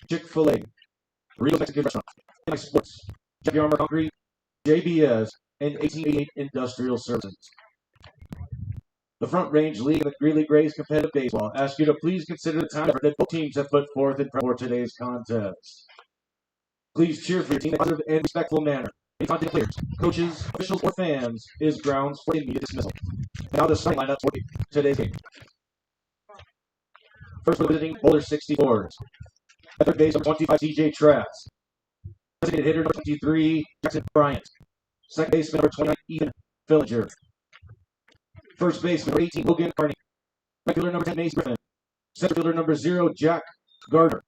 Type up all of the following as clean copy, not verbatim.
Chick-fil-A, Real Mexican Restaurant, My Sports, Jackie Armor Concrete, JBS, and 1888 Industrial Services. The Front Range League of the Greeley Grays Competitive Baseball asks you to please consider the time that both teams have put forth in for today's contest. Please cheer for your team in a positive and respectful manner. Any contact players, coaches, officials, or fans is grounds for immediate dismissal. Now the starting lineup for today's game. First, we're visiting Boulder 64's. At third base, number 25, TJ Trask. Designated hitter, number 23, Jackson Bryant. Second baseman, number 29, Ethan Fillinger. First baseman, number 18, Logan Carney. Right fielder, number 10, Mace Griffin. Center fielder, number 0, Jack Gardner.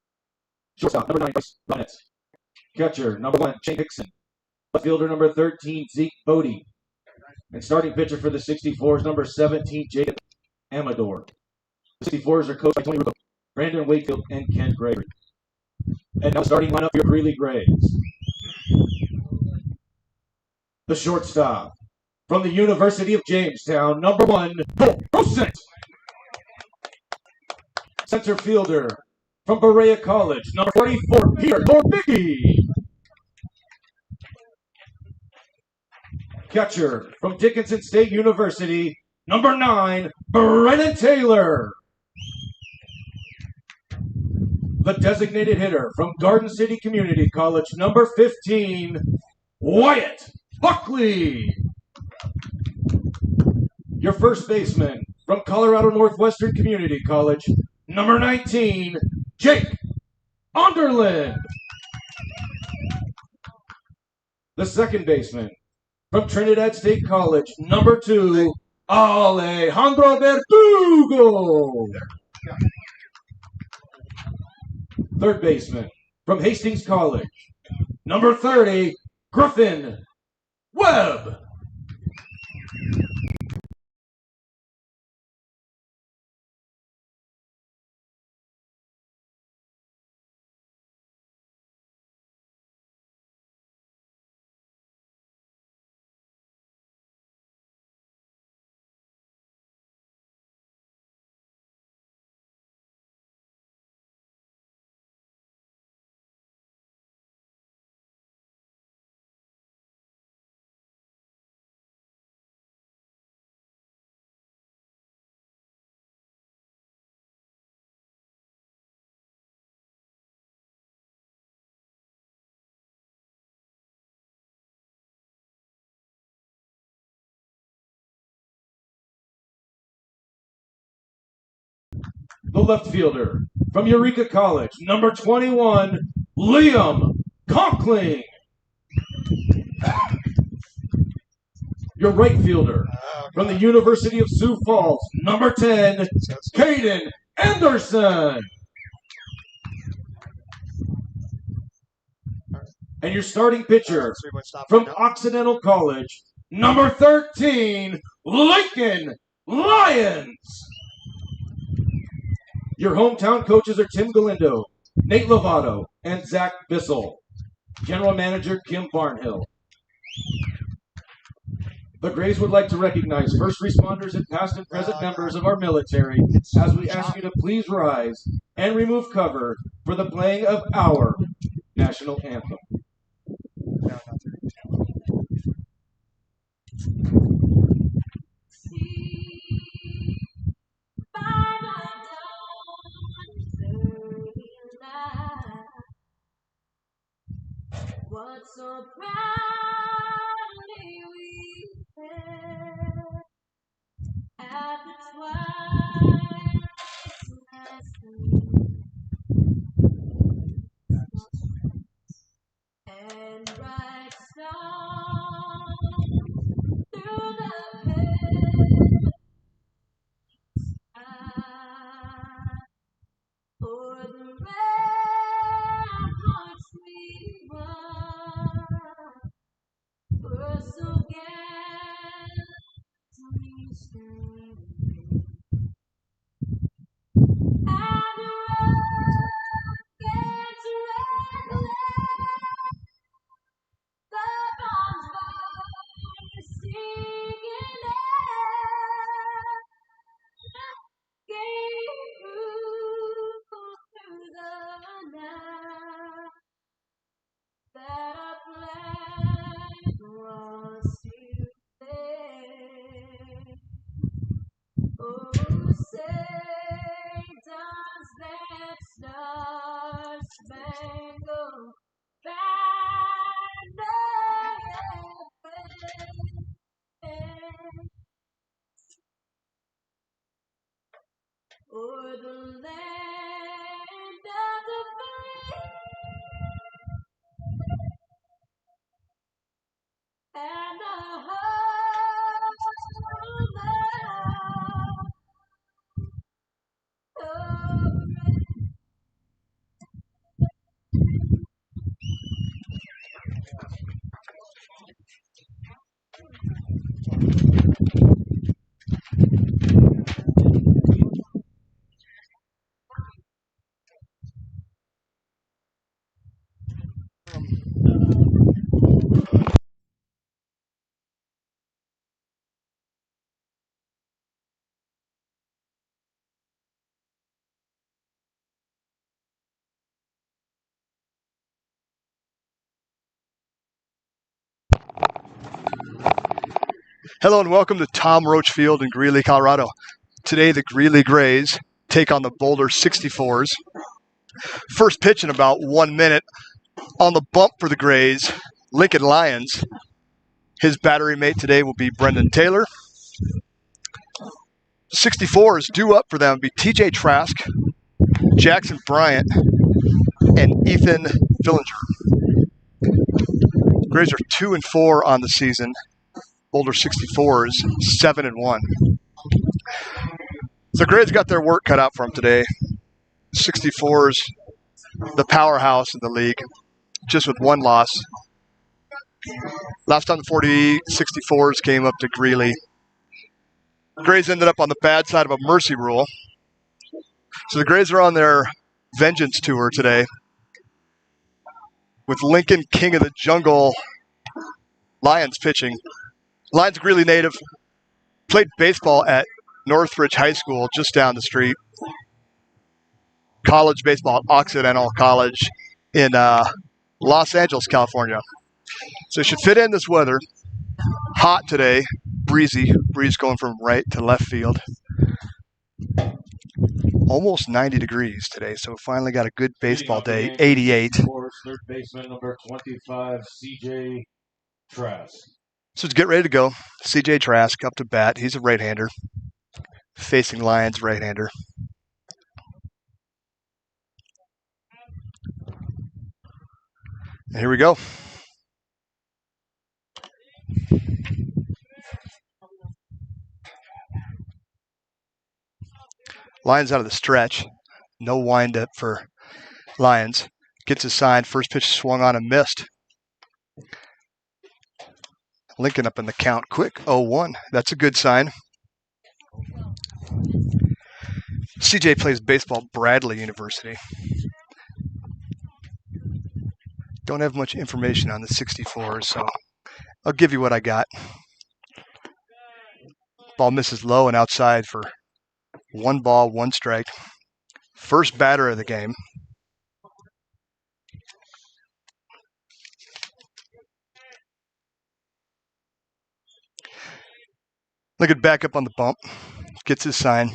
Shortstop, number 9, Bryce Bonnet. Catcher, number 1, Shane Hickson. Left fielder, number 13, Zeke Bodie. And starting pitcher for the 64's, number 17, Jacob Amador. The 64's are coached by Tony Rucco, Brandon Wakefield, and Ken Gregory. And now starting lineup for your Greeley Grays. The shortstop from the University of Jamestown, number 1, Rosen. Center fielder from Berea College, number 44, Peter Gorbicki. Catcher from Dickinson State University, number 9, Brennan Taylor. The designated hitter from Garden City Community College, number 15, Wyatt Buckley. Your first baseman from Colorado Northwestern Community College, number 19, Jake Onderland. The second baseman from Trinidad State College, number 2, Alejandro Verdugo. Third baseman from Hastings College, number 30, Griffin Webb. The left fielder from Eureka College, number 21, Liam Conkling. Your right fielder from the University of Sioux Falls, number 10, Caden Anderson. And your starting pitcher from Occidental College, number 13, Lincoln Lyons. Your hometown coaches are Tim Galindo, Nate Lovato, and Zach Bissell. General Manager Kim Barnhill. The Grays would like to recognize first responders and past and present members of our military as we ask you to please rise and remove cover for the playing of our national anthem. What so proudly we bear at the twilight's last gleam, and bright song through the heavens sky, o'er the ramparts we run. We're so gallantly standing, and spangled banner, o'er the land of the free and the homeland. Hello and welcome to Tom Roach Field in Greeley, Colorado. Today the Greeley Grays take on the Boulder 64's. First pitch in about 1 minute. On the bump for the Grays, Lincoln Lyons. His battery mate today will be Brendan Taylor. 64's due up for them will be TJ Trask, Jackson Bryant, and Ethan Fillinger. Grays are 2-4 on the season. Boulder 64's 7-1. So Grays got their work cut out for them today. 64's the powerhouse in the league, just with one loss. Last time the 64's came up to Greeley, Grays ended up on the bad side of a mercy rule. So the Grays are on their vengeance tour today with Lincoln King of the Jungle Lyons pitching. Lyons Greeley native, played baseball at Northridge High School just down the street. College baseball at Occidental College in Los Angeles, California. So he should fit in this weather. Hot today, breezy, breeze going from right to left field. Almost 90 degrees today, so finally got a good baseball day, 88. Third baseman number 25, CJ Trask. So to get ready to go, CJ Trask up to bat. He's a right-hander, facing Lyons right-hander. And here we go. Lyons out of the stretch. No windup for Lyons. Gets his sign. First pitch swung on and missed. Lincoln up in the count quick, 0-1. That's a good sign. CJ plays baseball at Bradley University. Don't have much information on the 64's, so I'll give you what I got. Ball misses low and outside for 1 ball, 1 strike. First batter of the game. Lincoln back up on the bump. Gets his sign.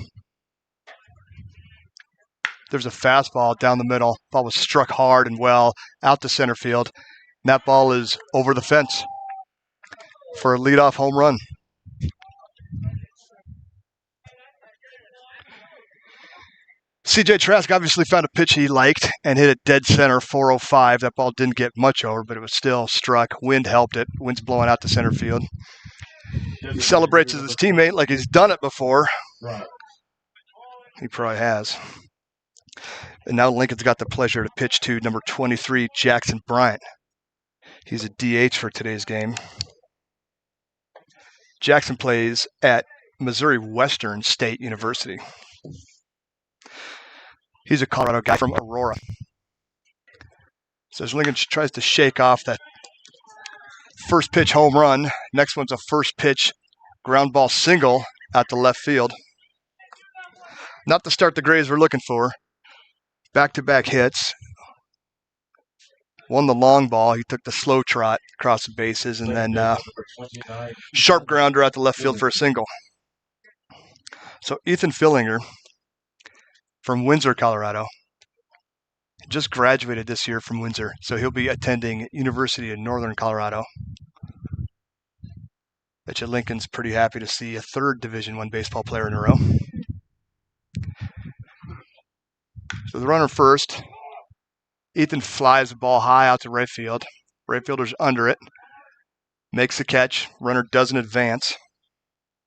There's a fastball down the middle. Ball was struck hard and well out to center field. And that ball is over the fence for a leadoff home run. CJ Trask obviously found a pitch he liked and hit it dead center, 405. That ball didn't get much over, but it was still struck. Wind helped it. Wind's blowing out to center field. He celebrates as his teammate like he's done it before. Right. He probably has. And now Lincoln's got the pleasure to pitch to number 23, Jackson Bryant. He's a DH for today's game. Jackson plays at Missouri Western State University. He's a Colorado guy from Aurora. So as Lincoln tries to shake off that first pitch home run, next one's a first pitch ground ball single out to left field. Not the start the Grays were looking for. Back-to-back hits. Won the long ball. He took the slow trot across the bases, and then sharp grounder out to left field for a single. So Ethan Fillinger from Windsor, Colorado. just graduated this year from Windsor, so he'll be attending University of Northern Colorado. Bet you Lincoln's pretty happy to see a third Division I baseball player in a row. So the runner first. Ethan flies the ball high out to right field. Right fielder's under it. Makes the catch. Runner doesn't advance.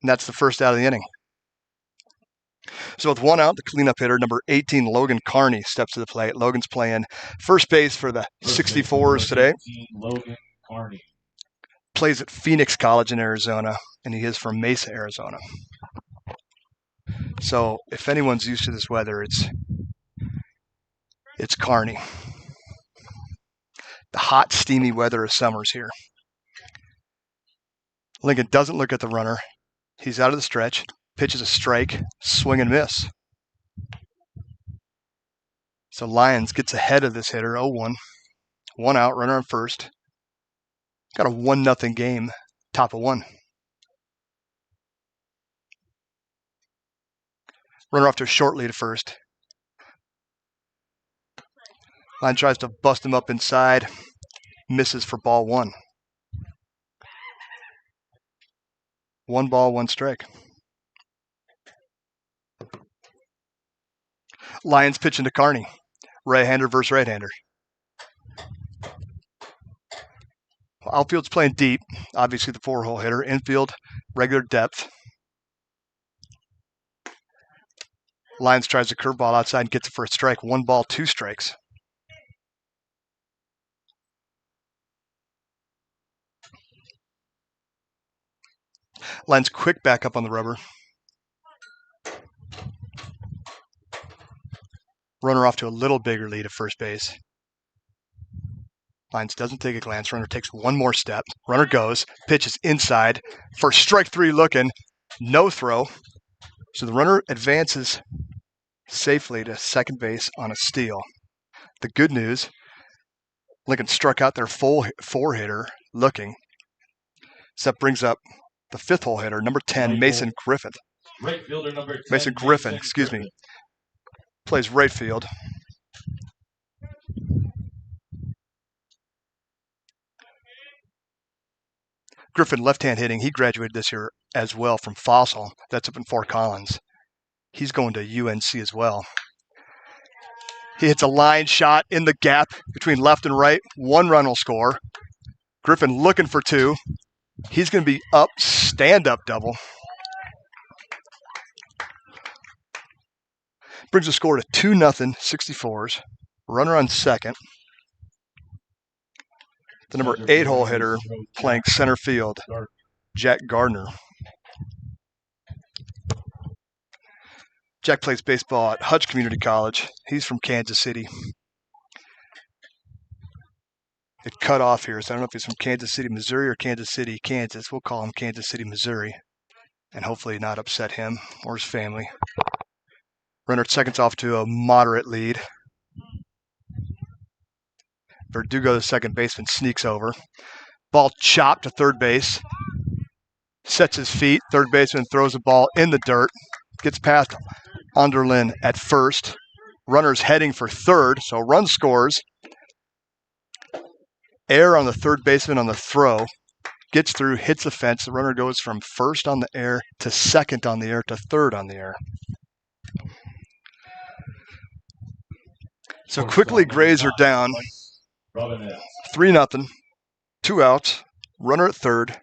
And that's the first out of the inning. So with one out, the cleanup hitter, number 18, Logan Carney, steps to the plate. Logan's playing first base for the 64's today. 18, Logan Carney. Plays at Phoenix College in Arizona, and he is from Mesa, Arizona. So if anyone's used to this weather, it's Carney. The hot, steamy weather of summer's here. Lincoln doesn't look at the runner. He's out of the stretch. Pitches a strike, swing and miss. So Lyons gets ahead of this hitter, 0-1. One out, runner on first. Got a 1-0 game, top of one. Runner off to a short lead at first. Lyons tries to bust him up inside. Misses for ball one. 1 ball, 1 strike. Lyons pitching to Carney. Right-hander versus right-hander. Outfield's playing deep. Obviously the 4-hole hitter. Infield, regular depth. Lyons tries the curveball outside and gets it for a strike. 1 ball, 2 strikes. Lyons quick back up on the rubber. Runner off to a little bigger lead at first base. Lyons doesn't take a glance. Runner takes 1 more step. Runner goes. Pitches inside for strike 3 looking. No throw. So the runner advances safely to second base on a steal. The good news, Lincoln struck out their full 4 hitter looking. So that brings up the 5th-hole hitter, number 10, Mason Griffin. Right fielder number 10. Mason Griffin, excuse me. Plays right field. Griffin, left-hand hitting. He graduated this year as well from Fossil. That's up in Fort Collins. He's going to UNC as well. He hits a line shot in the gap between left and right. 1 run will score. Griffin looking for 2. He's going to be up, stand-up double. Brings the score to 2-0, 64's. Runner on second. The number 8-hole hitter playing center field, Jack Gardner. Jack plays baseball at Hutch Community College. He's from Kansas City. It cut off here, so I don't know if he's from Kansas City, Missouri, or Kansas City, Kansas. We'll call him Kansas City, Missouri, and hopefully not upset him or his family. Runner at second's off to a moderate lead. Verdugo, the second baseman, sneaks over. Ball chopped to third base. Sets his feet. Third baseman throws the ball in the dirt. Gets past Underlin at first. Runner's heading for third, so run scores. Air on the third baseman on the throw. Gets through, hits the fence. The runner goes from first on the air to second on the air to third on the air. So quickly Grazer down. 3-0. 2 outs. Runner at third.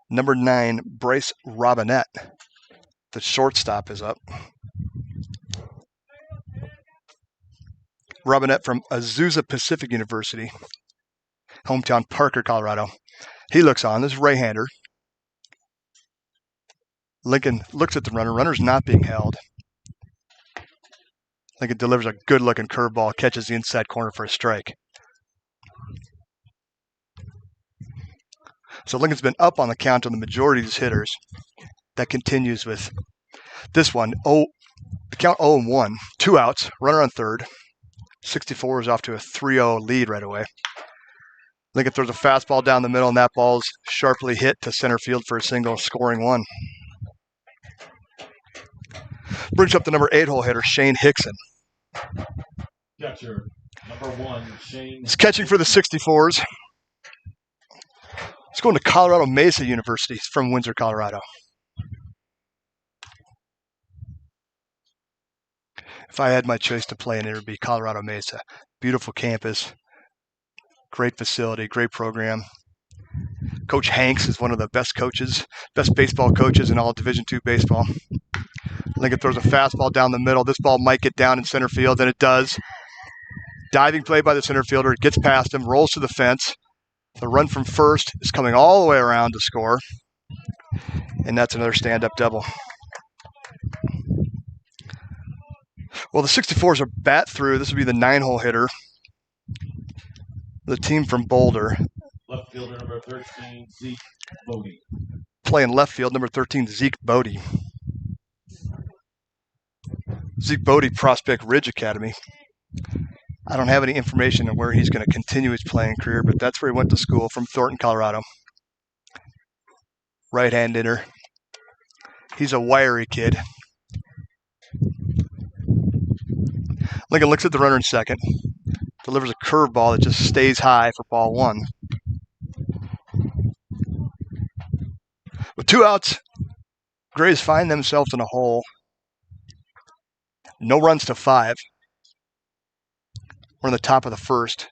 Number 9, Bryce Robinette. The shortstop is up. Robinette from Azusa Pacific University. Hometown Parker, Colorado. He looks on. This is right-hander. Lincoln looks at the runner. Runner's not being held. Lincoln delivers a good-looking curveball, catches the inside corner for a strike. So Lincoln's been up on the count on the majority of his hitters. That continues with this one. The count 0-1. 2 outs. Runner on third. 64 is off to a 3-0 lead right away. Lincoln throws a fastball down the middle, and that ball's sharply hit to center field for a single, scoring 1. Brings up the number 8-hole hitter, Shane Hickson. Catcher, number 1, Shane. He's catching for the 64's. He's going to Colorado Mesa University. He's from Windsor, Colorado. If I had my choice to play in it, it would be Colorado Mesa. Beautiful campus, great facility, great program. Coach Hanks is one of the best coaches, best baseball coaches in all Division II baseball. Lincoln throws a fastball down the middle. This ball might get down in center field, and it does. Diving play by the center fielder. It gets past him, rolls to the fence. The run from first is coming all the way around to score. And that's another stand-up double. Well, the 64's are bat through. This will be the 9-hole hitter. The team from Boulder. Left fielder, number 13, Zeke Bodie. Playing left field, number 13, Zeke Bodie. Zeke Bodie, Prospect Ridge Academy. I don't have any information on where he's going to continue his playing career, but that's where he went to school, from Thornton, Colorado. Right-hand hitter. He's a wiry kid. Lincoln looks at the runner in second. Delivers a curveball that just stays high for ball 1. With 2 outs, Grays find themselves in a hole. No runs to 5. We're on the top of the first.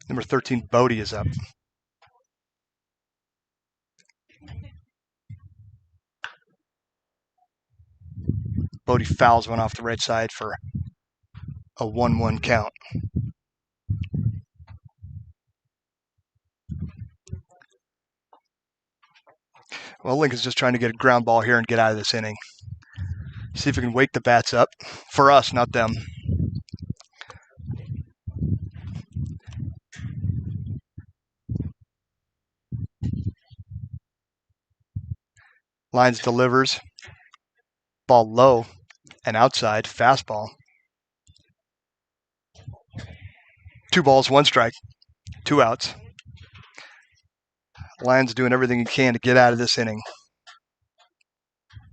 Number 13, Bodie, is up. Bodie fouls one off the right side for a 1-1 count. Well, Lincoln's just trying to get a ground ball here and get out of this inning. See if we can wake the bats up. For us, not them. Lines delivers. Ball low and outside. Fastball. 2 balls, 1 strike. 2 outs. Lyons doing everything he can to get out of this inning.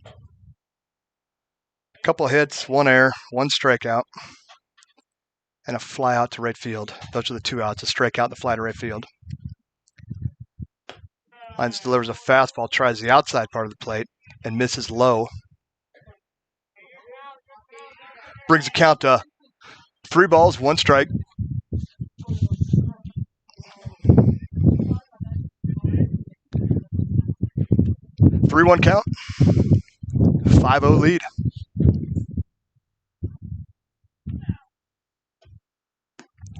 A couple hits, 1 error, 1 strikeout, and a fly out to right field. Those are the 2 outs, a strikeout and a fly to right field. Lyons delivers a fastball, tries the outside part of the plate, and misses low. Brings the count to 3 balls, 1 strike. Three-one count. 5-0 lead.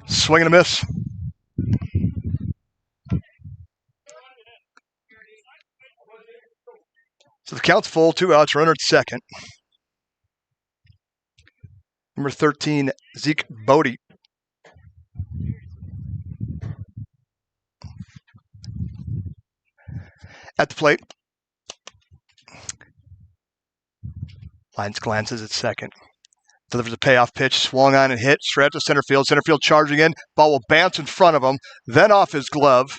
Swing and a miss. So the count's full, 2 outs, runner at second. Number 13, Zeke Bodie. At the plate. Lyons glances at second. Delivers a payoff pitch, swung on and hit, straight to center field. Center field charging in. Ball will bounce in front of him, then off his glove.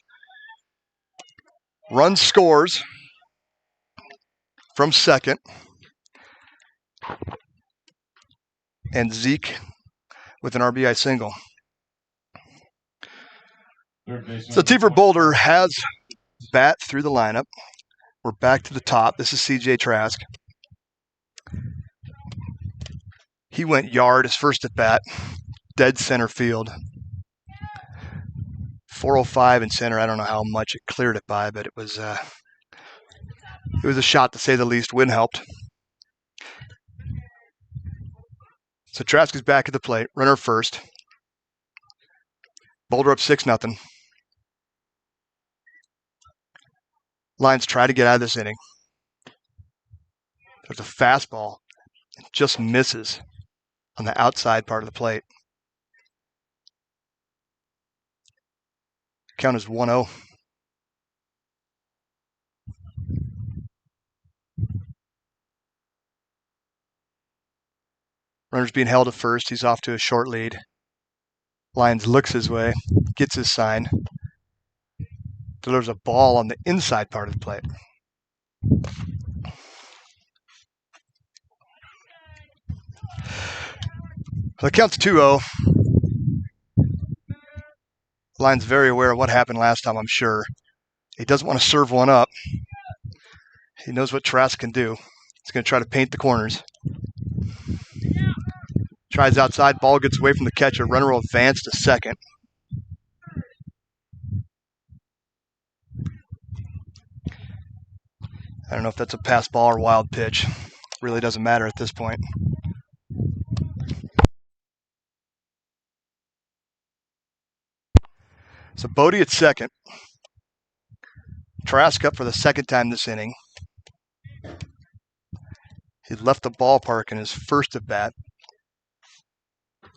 Run scores from second. And Zeke with an RBI single. So team for Boulder has bat through the lineup. We're back to the top. This is CJ Trask. He went yard his first at bat, dead center field. 405 in center. I don't know how much it cleared it by, but it was a shot to say the least. Wind helped. So Trask is back at the plate. Runner first. Boulder up 6-0. Lions try to get out of this inning. There's a fastball. It just misses on the outside part of the plate. Count is 1-0. Runner's being held at first. He's off to a short lead. Lyons looks his way, gets his sign. Delivers a ball on the inside part of the plate. The count's 2-0. Line's very aware of what happened last time, I'm sure. He doesn't want to serve one up. He knows what Trask can do. He's going to try to paint the corners. Tries outside, ball gets away from the catcher. Runner will advance to second. I don't know if that's a pass ball or wild pitch. Really doesn't matter at this point. So Bodie at second. Trask up for the second time this inning. He left the ballpark in his first at bat.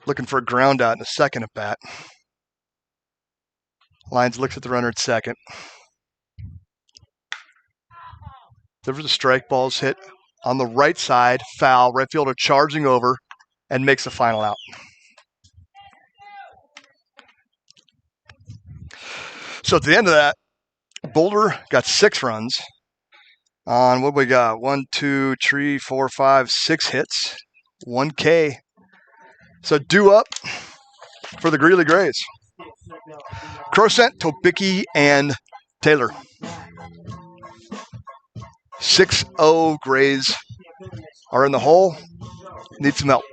Looking for a ground out in the second at bat. Lyons looks at the runner at second. There was a strike, ball's hit on the right side, foul. Right fielder charging over and makes the final out. So at the end of that, Boulder got 6 runs on what we got? 1, 2, 3, 4, 5, 6 hits, 1 K. So due up for the Greeley Grays. Crosent, Tobicki, and Taylor. 6-0 Grays are in the hole. Need some help.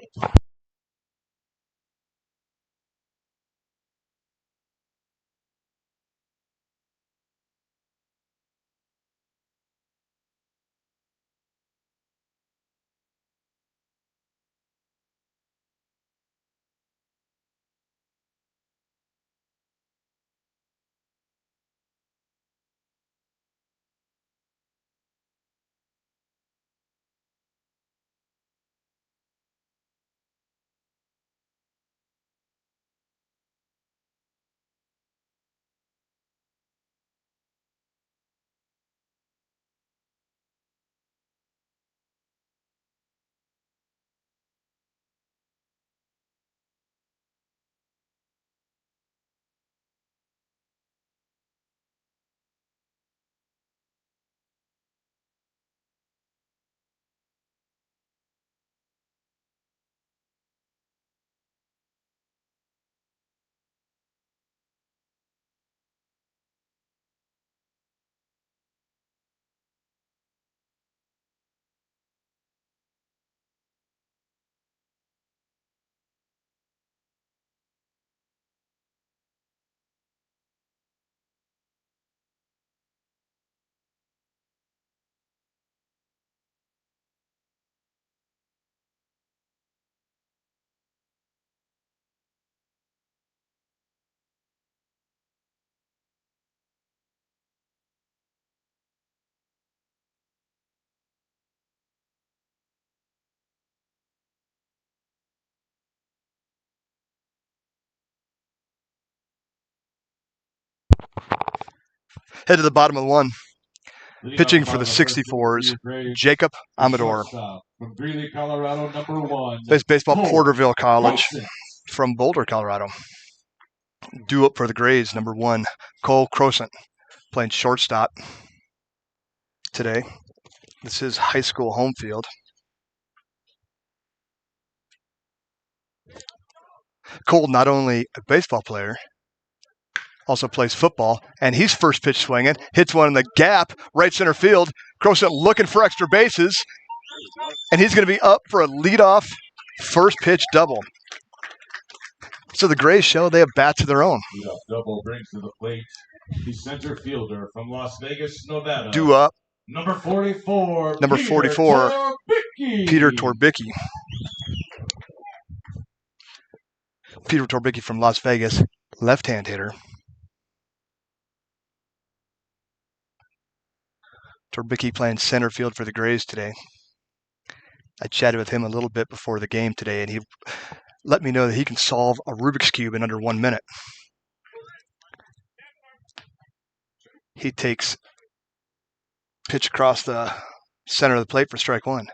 Head to the bottom of the one. Pitching for the 64's, Jacob Amador. From Greeley, Colorado, number 1. Plays baseball at Porterville College from Boulder, Colorado. Due up for the Grays, number 1, Cole Crosent, playing shortstop today. This is high school home field. Cole, not only a baseball player, also plays football, and he's first pitch swinging, hits one in the gap, right center field. Crosent looking for extra bases, and he's going to be up for a leadoff first pitch double. So the Grays show they have bats of their own. Leadoff double brings to the plate the center fielder from Las Vegas, Nevada. Due up, Number 44. Number Peter 44, Torbicki. Peter Torbicki. Peter Torbicki from Las Vegas, left-hand hitter. Torbicki playing center field for the Grays today. I chatted with him a little bit before the game today, and he let me know that he can solve a Rubik's Cube in under 1 minute. He takes pitch across the center of the plate for strike 1.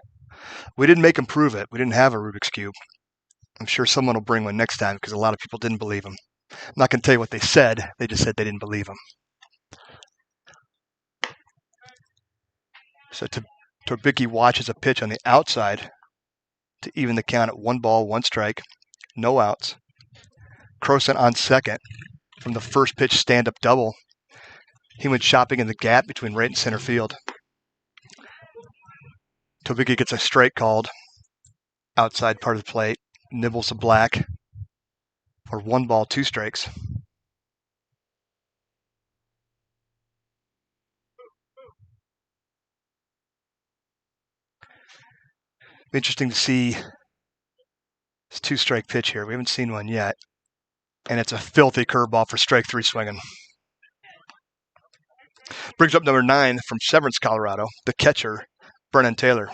We didn't make him prove it. We didn't have a Rubik's Cube. I'm sure someone will bring one next time because a lot of people didn't believe him. I'm not going to tell you what they said. They just said they didn't believe him. So Torbicki watches a pitch on the outside to even the count at 1 ball, 1 strike. no outs. Crosant on second from the first pitch stand-up double. He went shopping in the gap between right and center field. Tobicki gets a strike called outside part of the plate, nibbles a black for 1 ball, 2 strikes. Interesting to see this 2-strike pitch here. We haven't seen one yet. And it's a filthy curveball for strike 3 swinging. Brings up number 9 from Severance, Colorado, the catcher, Brennan Taylor.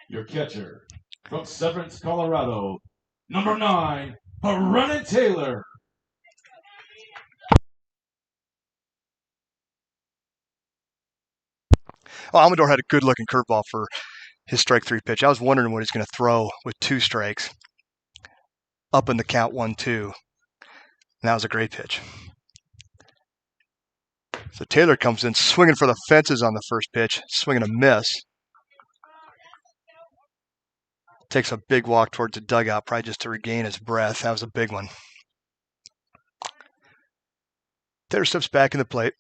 Your catcher from Severance, Colorado, number 9, Brennan Taylor. Oh, Amador had a good-looking curveball for his strike 3 pitch. I was wondering what he's going to throw with 2 strikes. Up in the count 1-2. And that was a great pitch. So Taylor comes in swinging for the fences on the first pitch, swinging a miss. Takes a big walk towards the dugout, probably just to regain his breath. That was a big one. Taylor steps back in the plate.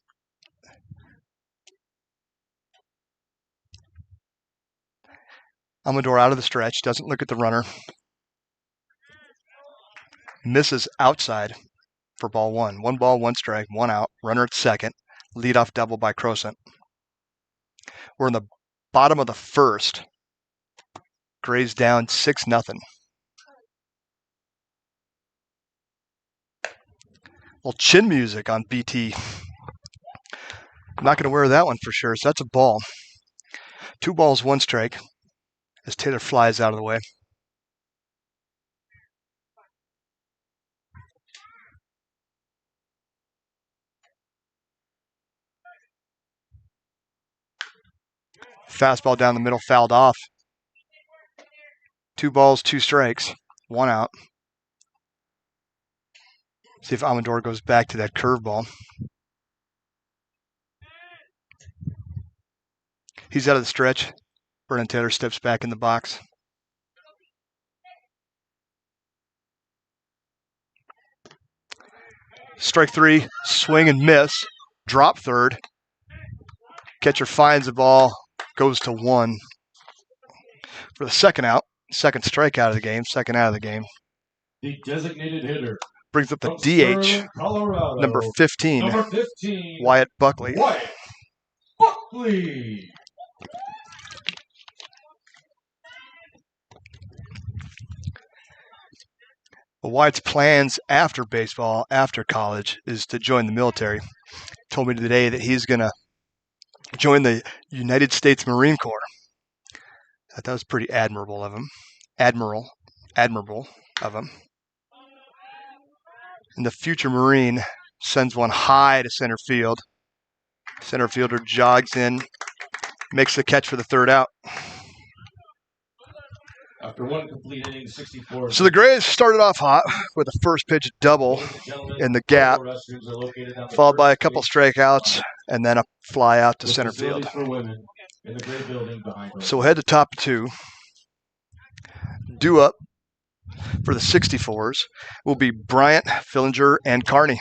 Amador out of the stretch, doesn't look at the runner. Misses outside for ball 1. 1 ball, 1 strike, 1 out. Runner at second. Leadoff double by Crosant. We're in the bottom of the first. Gray's down 6-0. Little chin music on BT. I'm not going to wear that one for sure, so that's a ball. 2 balls, 1 strike as Taylor flies out of the way. Fastball down the middle, fouled off. 2 balls, 2 strikes, 1 out. See if Amador goes back to that curveball. He's out of the stretch. Brennan Taylor steps back in the box. Strike 3, swing and miss. Drop third. Catcher finds the ball, goes to 1. For the second out, second strikeout of the game, second out of the game. The designated hitter Brings up the from DH, Sterling, Colorado, number 15, number 15, Wyatt Buckley. Wyatt Buckley. Well, Wyatt's plans after baseball, after college, is to join the military. Told me today that he's going to join the United States Marine Corps. I thought that was pretty admirable of him. Admirable of him. And the future Marine sends one high to center field. Center fielder jogs in, makes the catch for the third out. After 1 complete inning, 64's. So the Grays started off hot with a first pitch double in the gap, followed by a couple strikeouts, and then a fly out to center field. So we'll head to top 2. Due up for the 64's will be Bryant, Fillinger, and Carney.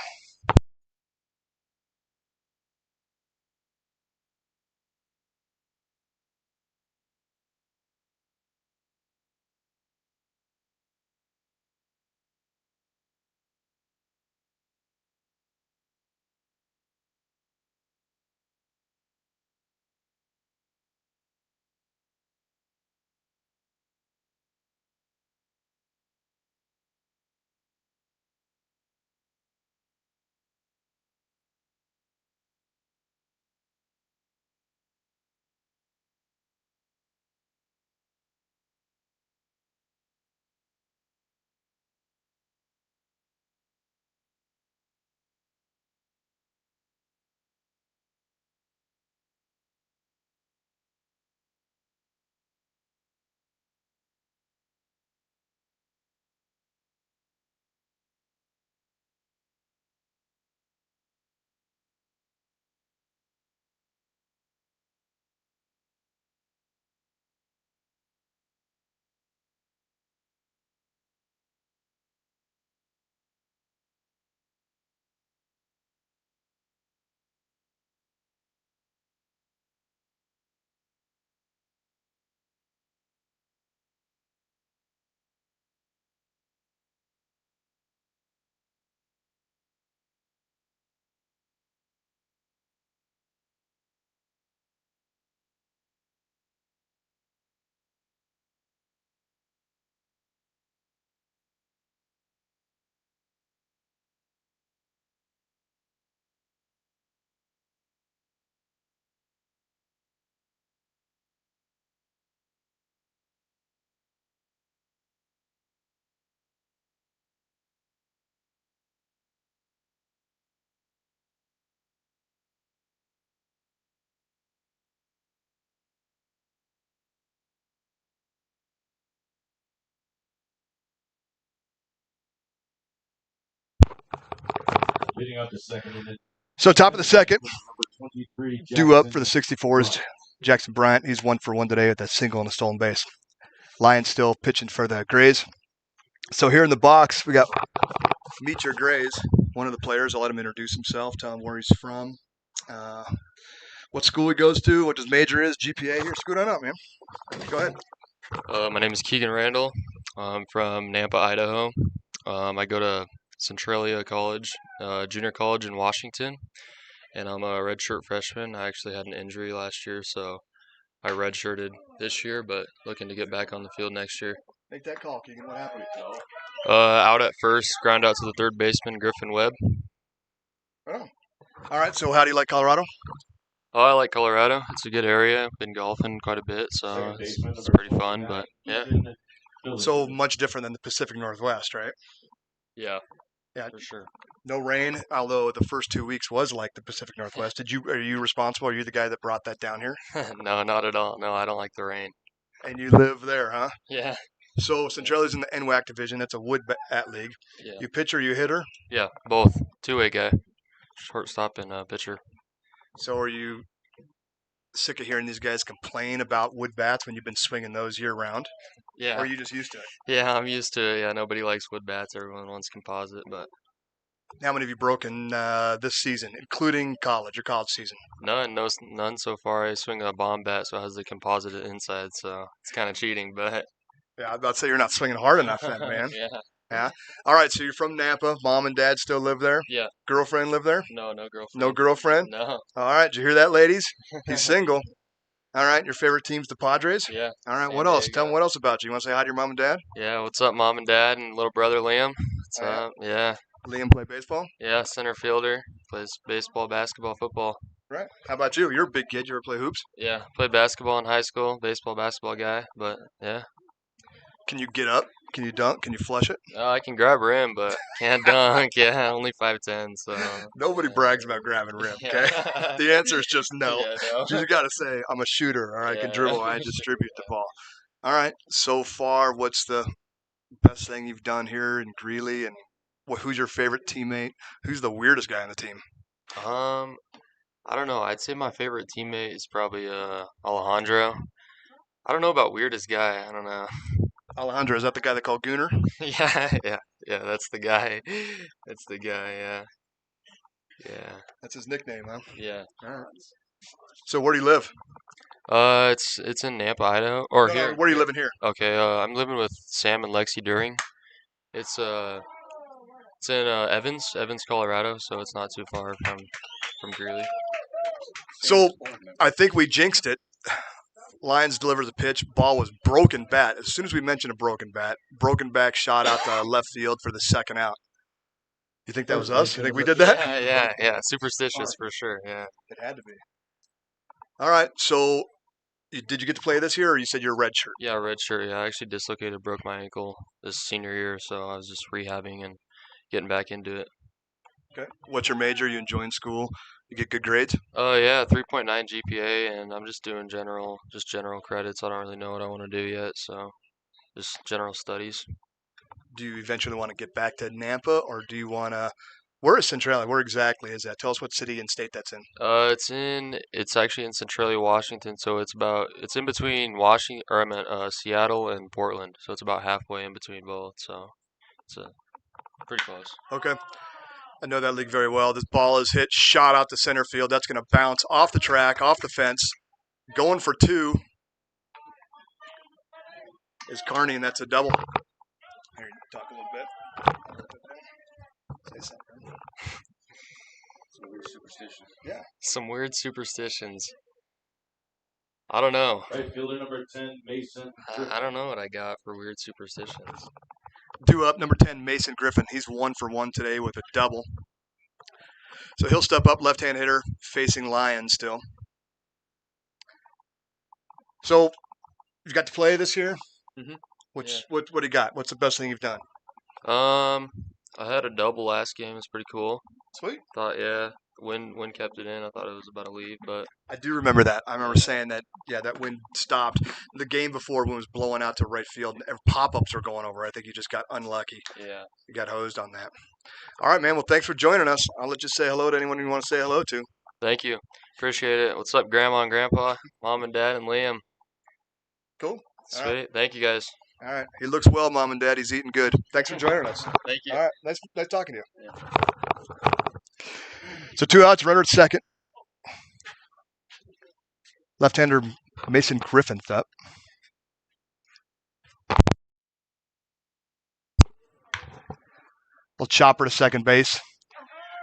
Leading out the second inning. So top of the second, Number 23, due up for Jackson the 64's, Jackson Bryant. He's 1 for 1 today with that single and a stolen base. Lions still pitching for the Grays. So here in the box, we got Meet Your Grays, one of the players. I'll let him introduce himself, tell him where he's from, what school he goes to, what his major is, GPA. Here, scoot on up, man. Go ahead. My name is Keegan Randall. I'm from Nampa, Idaho. I go to Centralia College, junior college in Washington, and I'm a redshirt freshman. I actually had an injury last year, so I redshirted this year, but looking to get back on the field next year. Make that call, Keegan. What happened? Out at first, ground out to the third baseman, Griffin Webb. Oh. All right, so how do you like Colorado? Oh, I like Colorado. It's a good area. Been golfing quite a bit, so it's pretty fun, but yeah. So much different than the Pacific Northwest, right? Yeah, Yeah. for sure. No rain, although the first 2 weeks was like the Pacific Northwest. Are you responsible? Are you the guy that brought that down here? No, not at all. No, I don't like the rain. And you live there, huh? Yeah, So Centralia's in the NWAC division. That's a wood bat league. yeah. You pitcher, you hitter. Yeah, both. Two-way guy. Shortstop and pitcher. So are you sick of hearing these guys complain about wood bats when you've been swinging those year round? Or Yeah. are you just used to it? Yeah, I'm used to it. Yeah, nobody likes wood bats. Everyone wants composite, but How many have you broken this season, including college season? none so far. I swing a bomb bat, so it has the composite inside, so it's kind of cheating, but Yeah, I was about to say you're not swinging hard enough then, man. yeah. All right, so you're from Nampa. Mom and dad still live there? Yeah. Girlfriend live there? No girlfriend. No girlfriend? No. All right, did you hear that, ladies? He's single. All right, your favorite team's the Padres? Yeah. All right, San what else? Diego. Tell them what else about you. You want to say hi to your mom and dad? Yeah, what's up, mom and dad and little brother Liam? What's Oh, yeah? up? Yeah. Liam play baseball? Yeah, center fielder. Plays baseball, basketball, football. Right. How about you? You're a big kid. You ever play hoops? Yeah, played basketball in high school, baseball, basketball guy, but yeah. Can you get up? Can you dunk? Can you flush it? I can grab rim, but can't dunk. Yeah, only 5'10", so. Nobody brags about grabbing rim, okay? Yeah. The answer is just no. Yeah, no. You just got to say, I'm a shooter, or I can Yeah. dribble, I distribute the ball. All right, so far, what's the best thing you've done here in Greeley, and who's your favorite teammate? Who's the weirdest guy on the team? I don't know. I'd say my favorite teammate is probably Alejandro. I don't know about weirdest guy. I don't know. Alejandro, is that the guy they call Gooner? Yeah, that's the guy. That's the guy, yeah. Yeah. That's his nickname, huh? Yeah. All right. So where do you live? It's in Nampa, Idaho. Or No, here. where are you living here? Okay, I'm living with Sam and Lexi During. It's in Evans, Colorado, so it's not too far from Greeley. So I think we jinxed it. Lions delivers a pitch. Ball was broken bat. As soon as we mentioned a broken back shot out to left field for the second out. You think that was us? You think we did that? Yeah. Superstitious for sure. Yeah. It had to be. All right. So did you get to play this year, or you said you're a red shirt? Yeah, red shirt. Yeah, I actually broke my ankle this senior year, so I was just rehabbing and getting back into it. Okay. What's your major? You enjoying school? You get good grades? Oh yeah, 3.9 GPA, and I'm just doing general credits. I don't really know what I want to do yet, so just general studies. Do you eventually want to get back to Nampa, or do you want to? Where is Centralia? Where exactly is that? Tell us what city and state that's in. It's actually in Centralia, Washington, so it's in between Seattle and Portland, so it's about halfway in between both, so it's pretty close. Okay. I know that league very well. This ball is hit, shot out to center field. That's going to bounce off the track, off the fence. Going for two is Carney, and that's a double. Here, talk a little bit. Say something. Some weird superstition. Yeah. Some weird superstitions. I don't know. Right fielder number 10, Mason. I don't know what I got for weird superstitions. Due up, number 10, Mason Griffin. He's 1 for 1 today with a double. So he'll step up, left-hand hitter, facing Lions still. So you've got to play this year? Mhm. What do you got? What's the best thing you've done? I had a double last game. It's pretty cool. Sweet. Thought, yeah, wind kept it in. I thought it was about to leave, but I do remember that. I remember saying that, yeah, that wind stopped. The game before, when it was blowing out to right field, and pop-ups were going over. I think you just got unlucky. yeah. You got hosed on that. All right, man. Well, thanks for joining us. I'll let you say hello to anyone you want to say hello to. Thank you. Appreciate it. What's up, Grandma and Grandpa, Mom and Dad, and Liam? Cool. All Sweet. right. Thank you, guys. All right. He looks well, Mom and Dad. He's eating good. Thanks for joining us. Thank you. All right. Nice talking to you. So 2 outs, runner at second. Left-hander Mason Griffin's up. Little chopper to second base.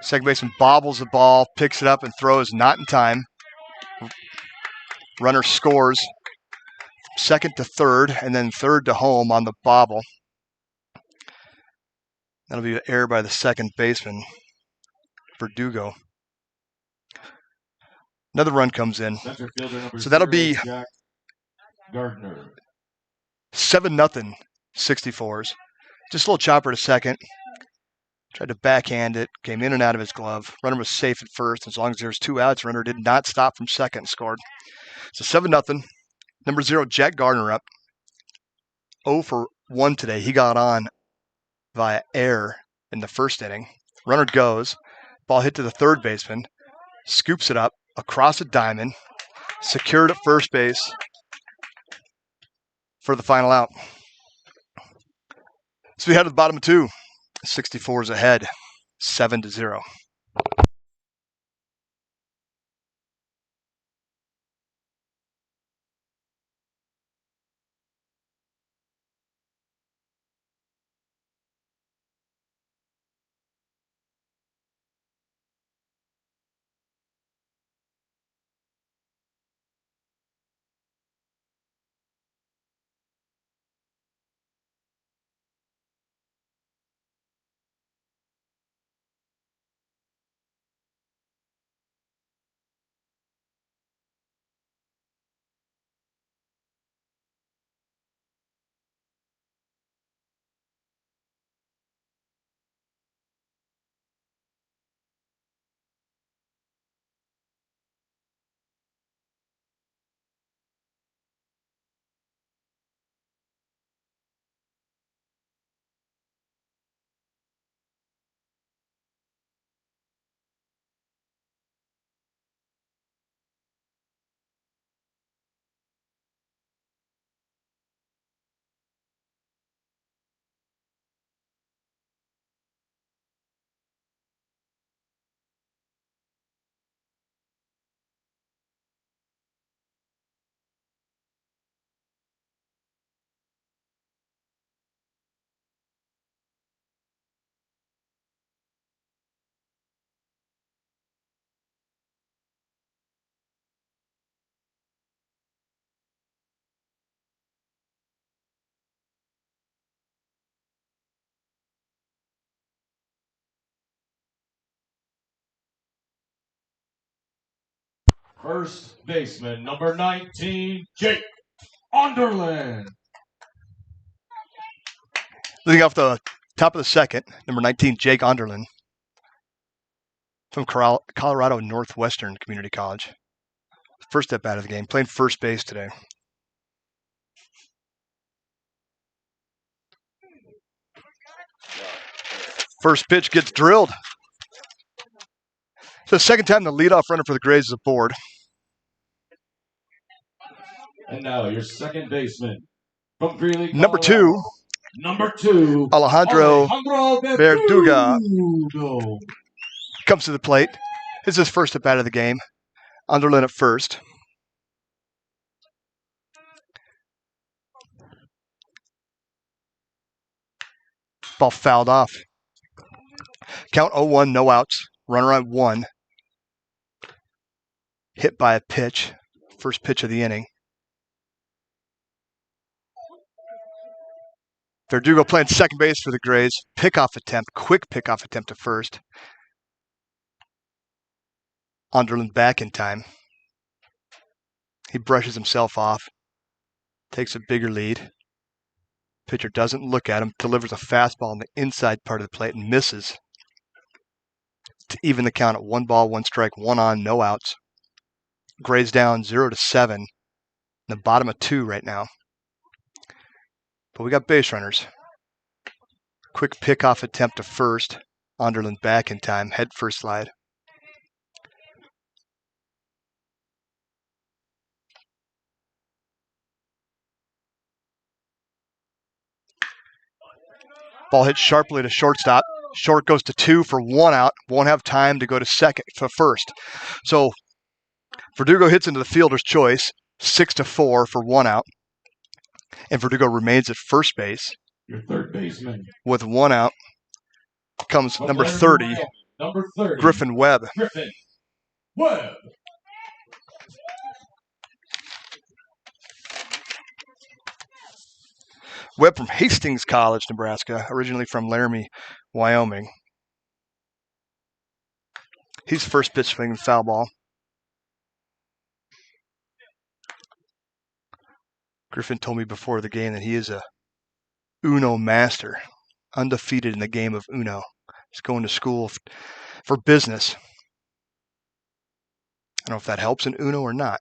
Second baseman bobbles the ball, picks it up, and throws not in time. Runner scores. Second to third, and then third to home on the bobble. That'll be an error by the second baseman, Verdugo. Another run comes in. Center fielder number So that'll 0, be Jack Gardner. 7-0, 64's. Just a little chopper to second. Tried to backhand it, came in and out of his glove. Runner was safe at first. As long as there was 2 outs, runner did not stop from second and scored. So 7-0. Number 0, Jack Gardner up. 0 for 1 today. He got on via error in the first inning. Runner goes. Ball hit to the third baseman. Scoops it up across a diamond. Secured at first base for the final out. So we head to the bottom of 2. 64's ahead, 7-0. First baseman number 19, Jake Underland. Leading off the top of the second, number 19, Jake Underland from Colorado Northwestern Community College. First step out of the game, playing first base today. First pitch gets drilled. So the second time the leadoff runner for the Grays is aboard. And now your second baseman from Greeley, Number Colorado. 2, Number 2, Alejandro Verduga Verdugo. comes to the plate. This is his first at bat of the game. Underland at first. Ball fouled off. Count 0-1, no outs. Runner on 1. Hit by a pitch. First pitch of the inning. Verdugo playing second base for the Grays. Pickoff attempt, quick pickoff attempt to first. Underland back in time. He brushes himself off. Takes a bigger lead. Pitcher doesn't look at him. Delivers a fastball on the inside part of the plate and misses. To even the count at 1 ball, 1 strike, 1 on, no outs. Grays down 0-7. In the bottom of 2 right now. But we got base runners. Quick pickoff attempt to first. Onderland back in time. Head first slide. Ball hits sharply to shortstop. Short goes to 2 for 1 out. Won't have time to go to first. So Verdugo hits into the fielder's choice, 6-4 for 1 out. And Verdugo remains at first base. Your third baseman. With 1 out comes number 30, Griffin Webb. Griffin Webb. Webb from Hastings College, Nebraska, originally from Laramie, Wyoming. He's first pitch swinging foul ball. Griffin told me before the game that he is a Uno master, undefeated in the game of Uno. He's going to school for business. I don't know if that helps in Uno or not.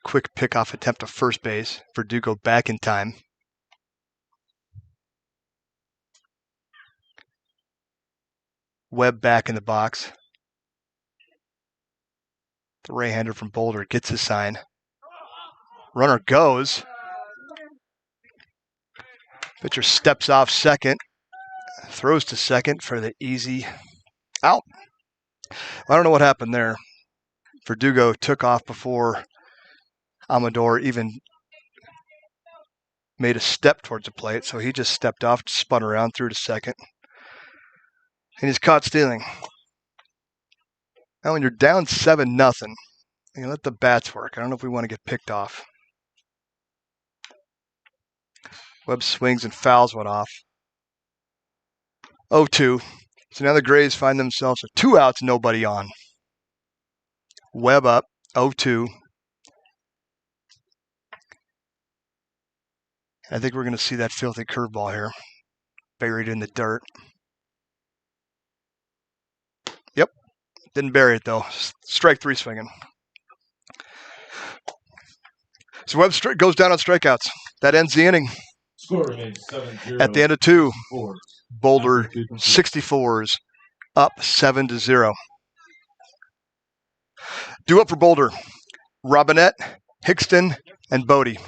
Quick pickoff attempt to first base. Verdugo back in time. Webb back in the box. The right-hander from Boulder gets his sign. Runner goes. Pitcher steps off second. Throws to second for the easy out. I don't know what happened there. Verdugo took off before Amador even made a step towards the plate, so he just stepped off, spun around, threw to second. And he's caught stealing. Now when you're down 7-0, you let the bats work. I don't know if we want to get picked off. Webb swings and fouls one off. 0-2. So now the Grays find themselves with 2 outs, nobody on. Webb up, 0-2. I think we're going to see that filthy curveball here, buried in the dirt. Yep, didn't bury it though. Strike 3 swinging. So Webb goes down on strikeouts. That ends the inning. Score remains 7-0. At the end of 2, Boulder 64's up 7-0. Due up for Boulder: Robinette, Hickston, and Bodie.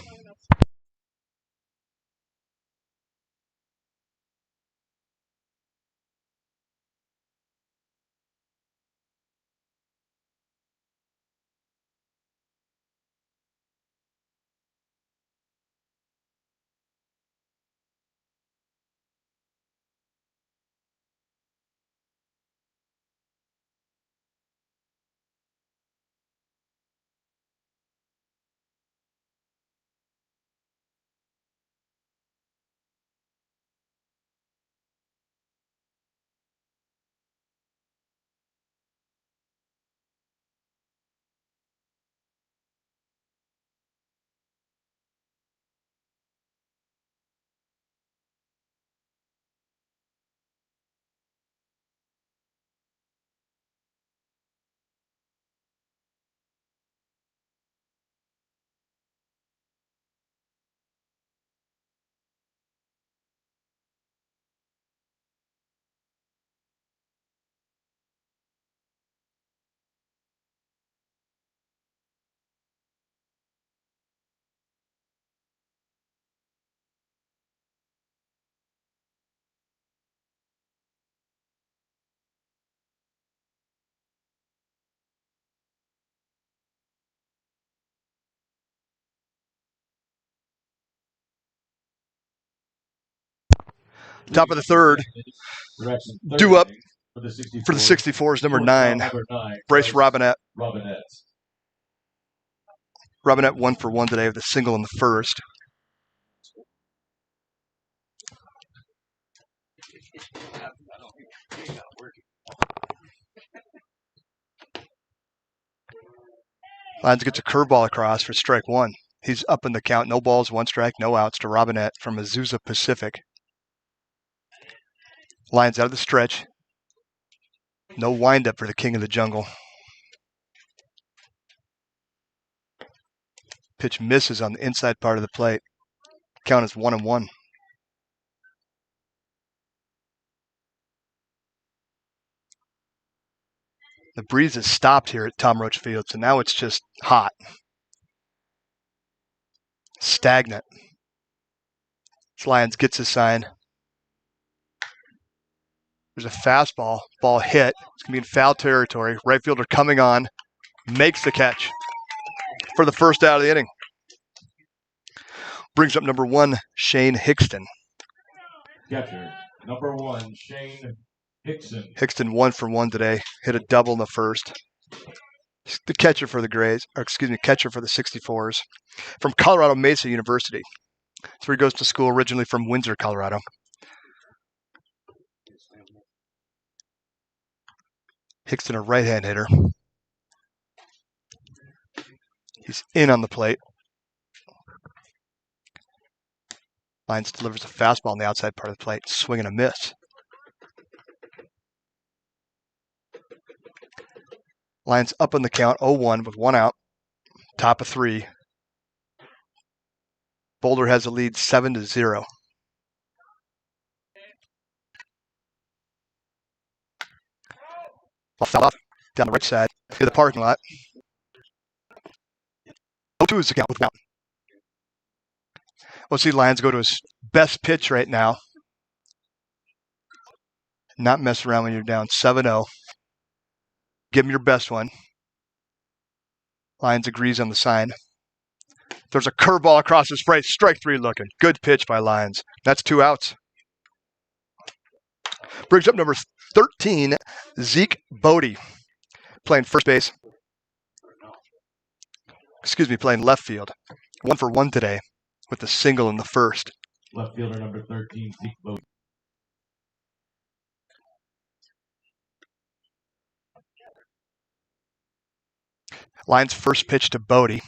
Top of the third, due up for the 64's, number 9, Bryce Robinette. Robinette 1 for 1 today with a single in the first. Lyons gets a curveball across for strike 1. He's up in the count. No balls, 1 strike, no outs to Robinette from Azusa Pacific. Lyons out of the stretch. No windup for the king of the jungle. Pitch misses on the inside part of the plate. Count is 1-1. The breeze has stopped here at Tom Roach Field, so now it's just hot. Stagnant. Lyons gets his sign. There's a fastball. Ball hit. It's going to be in foul territory. Right fielder coming on. Makes the catch for the first out of the inning. Brings up number 1, Shane Hickston. Catcher, number 1, Shane Hickson. Hickston 1 for 1 today. Hit a double in the first. The catcher for the catcher for the 64's. From Colorado Mesa University. That's where he goes to school, originally from Windsor, Colorado. Hickston, a right-hand hitter. He's in on the plate. Lyons delivers a fastball on the outside part of the plate. Swing and a miss. Lyons up on the count, 0-1 with 1 out. Top of 3. Boulder has a lead 7-0. Ball fouled off down the right side to the parking lot. 0-2 is the count with 1 out. We'll see Lyons go to his best pitch right now. Not mess around when you're down 7-0. Give him your best one. Lyons agrees on the sign. There's a curveball across his face. Strike 3 looking. Good pitch by Lyons. That's 2 outs. Brings up number 13, Zeke Bodie. Playing first base. Playing left field. 1 for 1 today with a single in the first. Left fielder number 13, Zeke Bodie. Lyons' first pitch to Bodie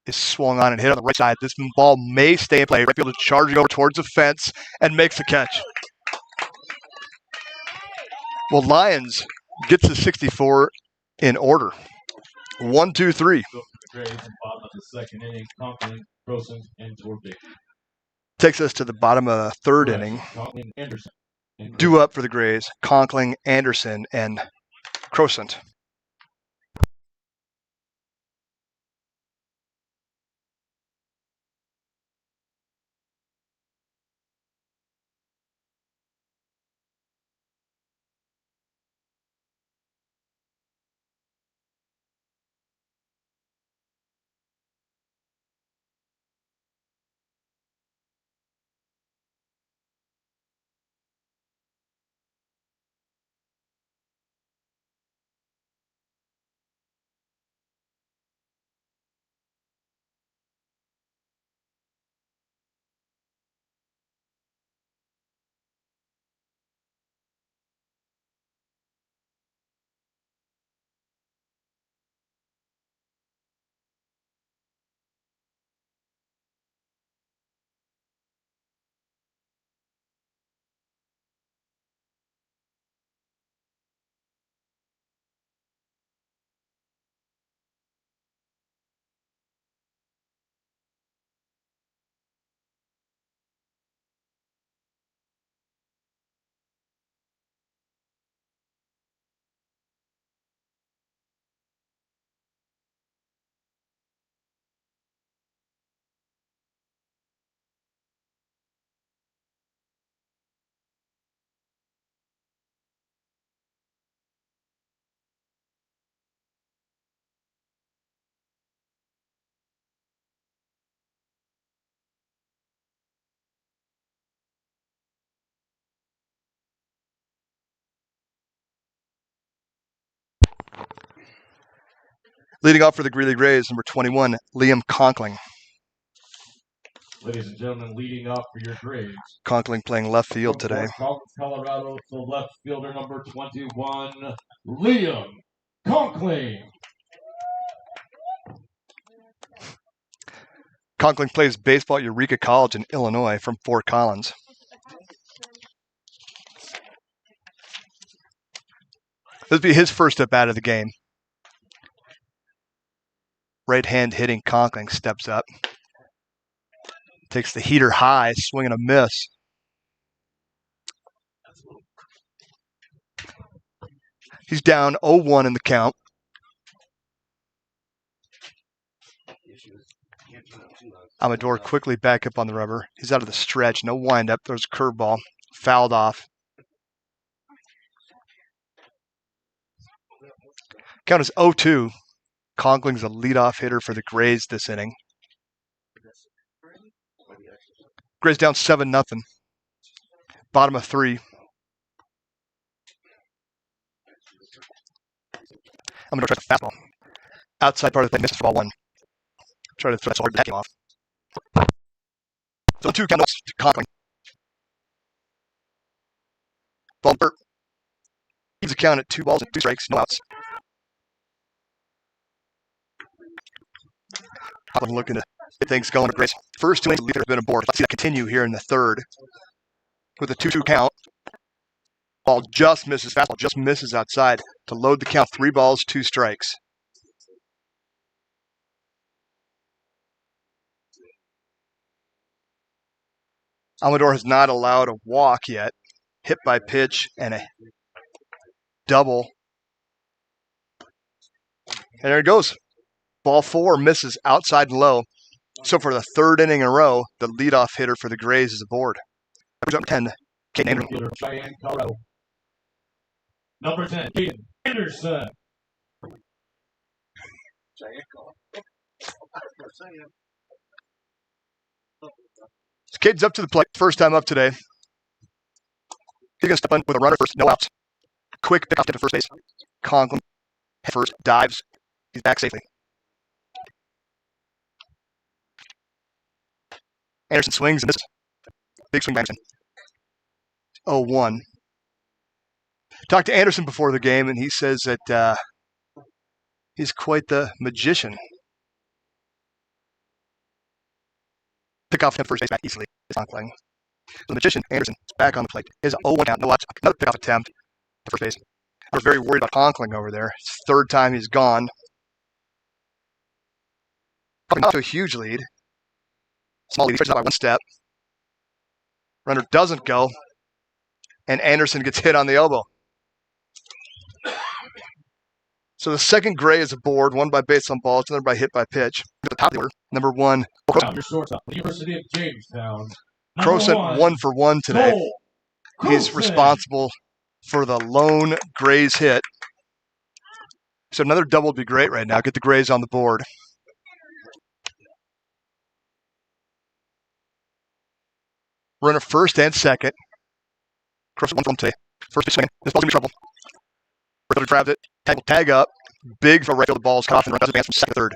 is swung on and hit on the right side. This ball may stay in play. Right fielder charging over towards the fence and makes the catch. Well, Lyons gets the 64 in order. 1, 2, 3. Bottom of the second inning, Conklin, Croson, and Torbeck. Takes us to the bottom of the third inning. Conklin, Anderson. Due up for the Grays, Conkling, Anderson, and Crosant. Leading off for the Greeley Grays, number 21, Liam Conkling. Ladies and gentlemen, leading off for your Grays. Conkling playing left field today. From Colorado, the left fielder number 21, Liam Conkling. Conkling plays baseball at Eureka College in Illinois from Fort Collins. This will be his first at bat of the game. Right hand hitting Conkling steps up. Takes the heater high, swing and a miss. He's down 0-1 in the count. Amador quickly back up on the rubber. He's out of the stretch. No windup. There's a curveball. Fouled off. Count is 0-2. Conkling's the leadoff hitter for the Grays this inning. Grays down 7-0. Bottom of 3. I'm going to try the fastball. Outside part of the thing, misses for ball 1. Try to throw that hard back off. So 2 count to Conkling. Ball hurt. Leaves the count at 2 balls and 2 strikes, no outs. Conkling looking to get things going. Grace. First 2 innings, the leader has been aboard. Let's see that continue here in the third. With a 2-2 count. Ball just misses. Fastball just misses outside to load the count. 3 balls, 2 strikes. Amador has not allowed a walk yet. Hit by pitch and a double. And there it goes. Ball 4 misses outside and low. So for the 3rd inning in a row, the leadoff hitter for the Grays is aboard. Number 10, Caden Anderson. Cheyenne, Colorado. Number 10, Caden Anderson. Caden's up to the plate. First time up today. He's going to step in with a runner first, no outs. Quick pick off to first base. Conklin head first, dives. He's back safely. Anderson swings and misses. Big swing by Anderson. 0-1. Talked to Anderson before the game, and he says that he's quite the magician. Pick off him first base back easily. It's not playing. The magician, Anderson, is back on the plate. He has an 0-1 count, no outs. Another pickoff attempt to first base. I was very worried about Conkling over there. It's the 3rd time he's gone. Coming up to a huge lead. Small lead. He stretches out by 1 step. Runner doesn't go. And Anderson gets hit on the elbow. So the second Gray is aboard, 1 by base on balls, another by hit by pitch. At the top of the order, number 1. Your shortstop, University of Jamestown. Crowson 1 for 1 today. He's responsible for the lone Grays hit. So another double would be great right now. Get the Grays on the board. Runner first and second. Crowson 1 for 1 today. First pitch swing. This ball's going to be trouble. Fielder grabs it. Tag up. Big for right field. The ball's cut off and the run does advance from second to third.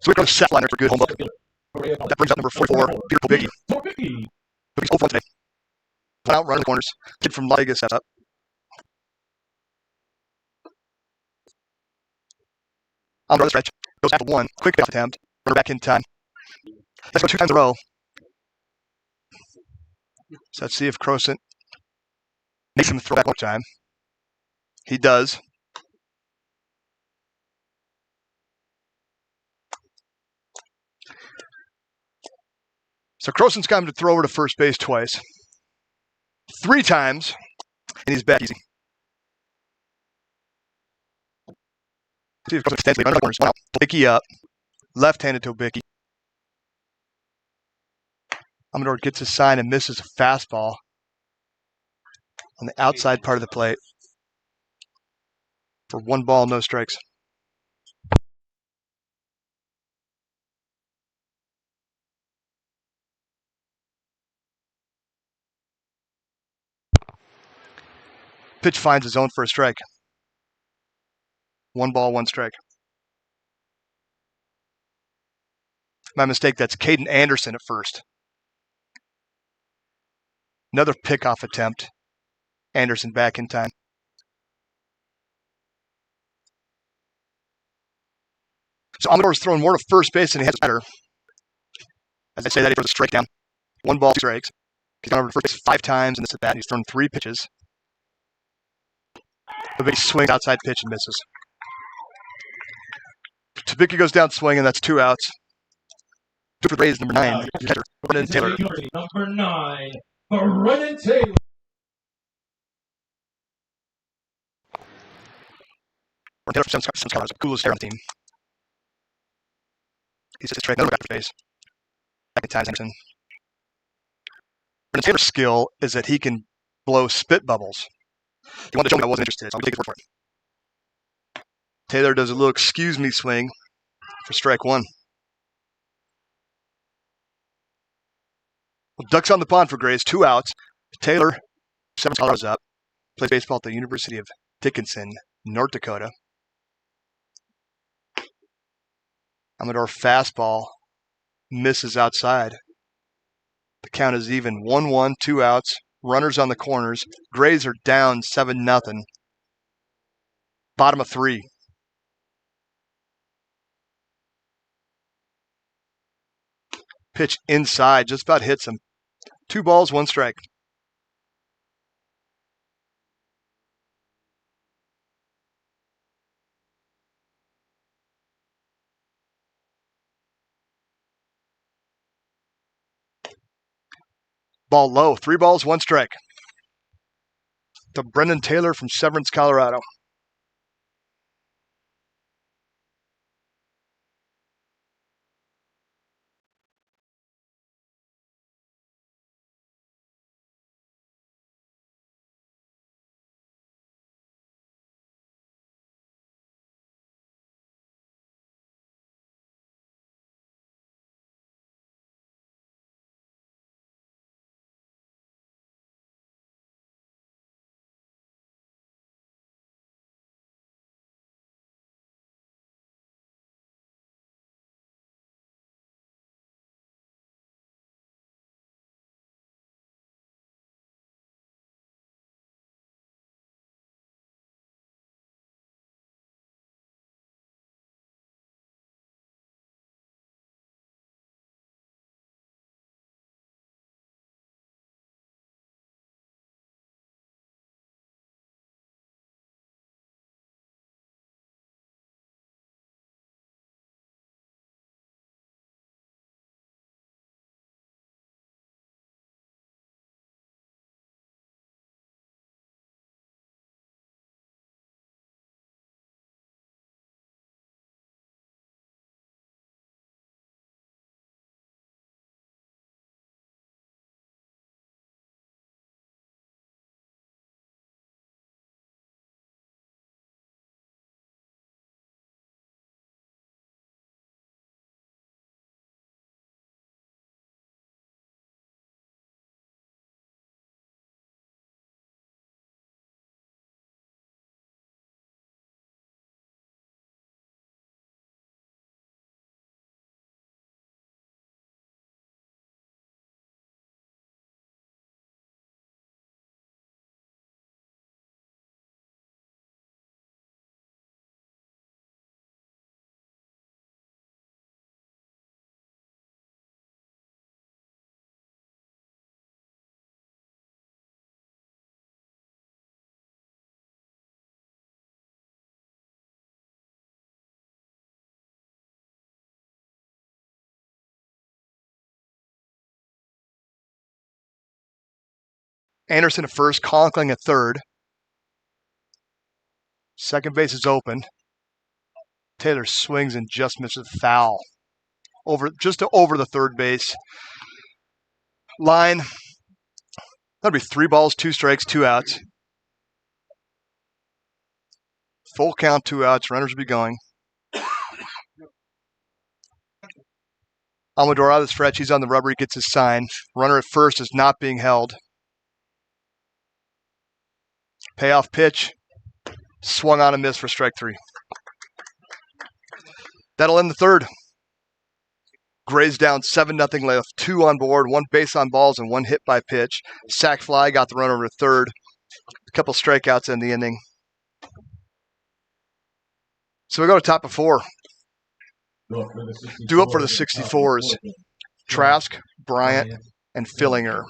So we go to set liner for good home look. That brings up number 44, Peter Kobicki. He's 0-1 today. One out, run in the corners. Kid from Vegas sets up. On the stretch. Goes after 1. Quick off attempt. Runner back in time. Let's go 2 times in a row. So let's see if Crowson makes him throw back one time. He does. So Crowson's got him to throw over to first base twice. 3 times, and he's back easy. See if Crowson extends the runner corners. 1 out. Tobicki up. Left-handed Tobicki. Amador gets his sign and misses a fastball on the outside part of the plate for 1 ball, no strikes. Pitch finds his own for a strike. 1 ball, 1 strike. My mistake, that's Caden Anderson at first. Another pickoff attempt. Anderson back in time. So Amador's throwing more to first base than he has better. As I say that, he throws a strike down. 1 ball, 2 strikes. He's gone over to first base 5 times in this at bat, and he's thrown 3 pitches. The big swing, outside pitch, and misses. Tobicki goes down swinging. That's 2 outs. 2 for the Rays, number 9. Catcher, Brennan Taylor. Number 9, Brennan Taylor. Taylor from Simmons College, the coolest hair on the team. He's just straight another back for base. Back in time, Anderson. Brendan Taylor's skill is that he can blow spit bubbles. He wanted to show me I wasn't interested, so I'm going to take his word for it. Taylor does a little excuse me swing for strike one. Well, ducks on the pond for Grays, 2 outs. Taylor, 7 Colorado's up. Plays baseball at the University of Dickinson, North Dakota. Amador fastball misses outside. The count is even 1-1, 2 outs. Runners on the corners. Grays are down 7-0. Bottom of 3. Pitch inside, just about hits him. 2 balls, 1 strike. Ball low, 3 balls, 1 strike. To Brendan Taylor from Severance, Colorado. Anderson at first, Conkling at third. Second base is open. Taylor swings and just misses foul. Just over the third base line. That'd be 3 balls, 2 strikes, 2 outs. Full count, 2 outs. Runners will be going. Amador out of the stretch. He's on the rubber. He gets his sign. Runner at first is not being held. Payoff pitch. Swung on and missed for strike 3. That'll end the third. Grays down 7-0 left. 2 on board. 1 base on balls and 1 hit by pitch. Sac fly got the runner over to third. A couple strikeouts in the inning. So we go to top of 4. Due up for the 64's. Trask, Bryant, and Fillinger.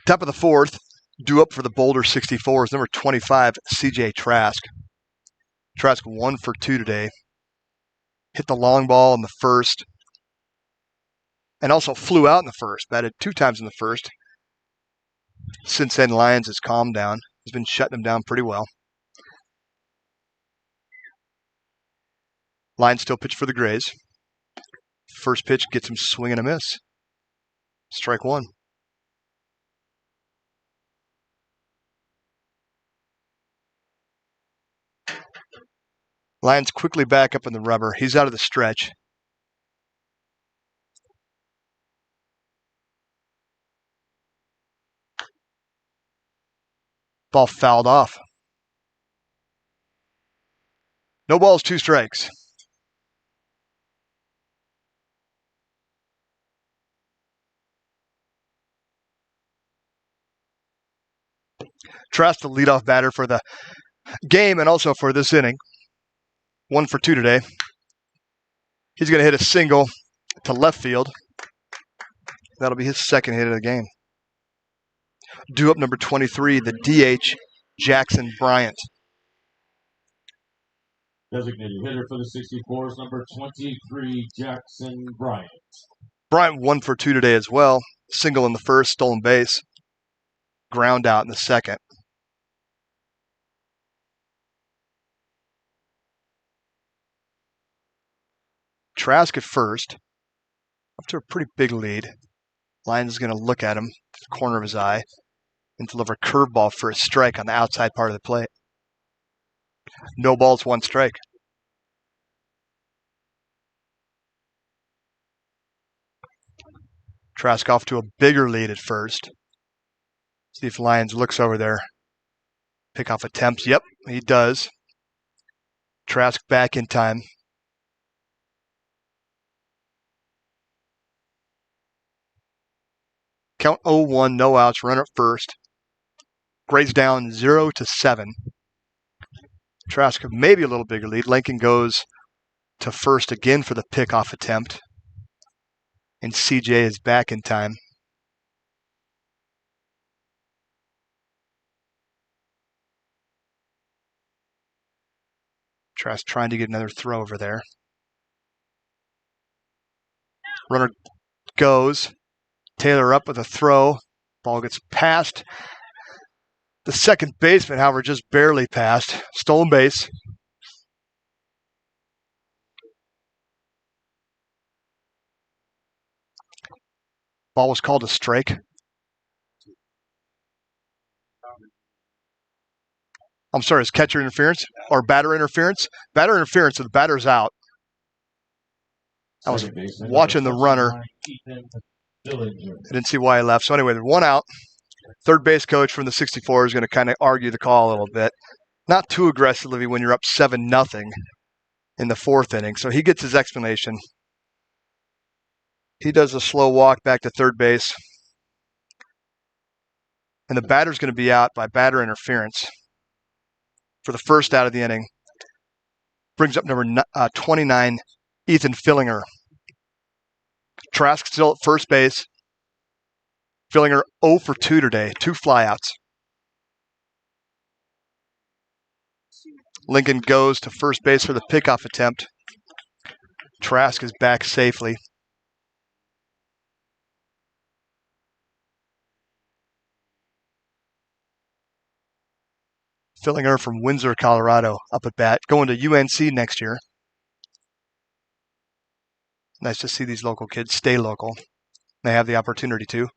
Top of the fourth, due up for the Boulder 64's, number 25, CJ Trask. Trask 1 for 2 today. Hit the long ball in the first, and also flew out in the first. Batted 2 times in the first. Since then, Lyons has calmed down. He's been shutting him down pretty well. Lyons still pitched for the Grays. First pitch gets him swinging a miss. Strike 1. Lyons quickly back up in the rubber. He's out of the stretch. Ball fouled off. No balls, 2 strikes. Trask, the leadoff batter for the game and also for this inning. 1 for 2 today. He's going to hit a single to left field. That'll be his second hit of the game. Due up number 23, the DH, Jackson Bryant. Designated hitter for the 64's, number 23, Jackson Bryant. Bryant 1 for 2 today as well. Single in the first, stolen base. Ground out in the second. Trask at first. Up to a pretty big lead. Lyons is going to look at him, to the corner of his eye, and deliver a curveball for a strike on the outside part of the plate. No balls, 1 strike. Trask off to a bigger lead at first. See if Lyons looks over there. Pickoff attempts. Yep, he does. Trask back in time. Count 0-1, no outs, runner at first. Grays down 0-7. Trask maybe a little bigger lead. Lincoln goes to first again for the pickoff attempt. And CJ is back in time. Trask trying to get another throw over there. Runner goes. Taylor up with a throw. Ball gets past the second baseman, however, just barely passed. Stolen base. Ball was called a strike. I'm sorry, is catcher interference or batter interference? Batter interference, so the batter's out. I was watching the runner. I didn't see why he left. So anyway, there's 1 out. Third base coach from the 64 is going to kind of argue the call a little bit. Not too aggressively when you're up 7-0 in the 4th inning. So he gets his explanation. He does a slow walk back to third base. And the batter's going to be out by batter interference for the first out of the inning. Brings up number 29, Ethan Fillinger. Trask still at first base. Fillinger 0 for 2 today, 2 flyouts. Lincoln goes to first base for the pickoff attempt. Trask is back safely. Fillinger from Windsor, Colorado, up at bat, going to UNC next year. Nice to see these local kids stay local. They have the opportunity to.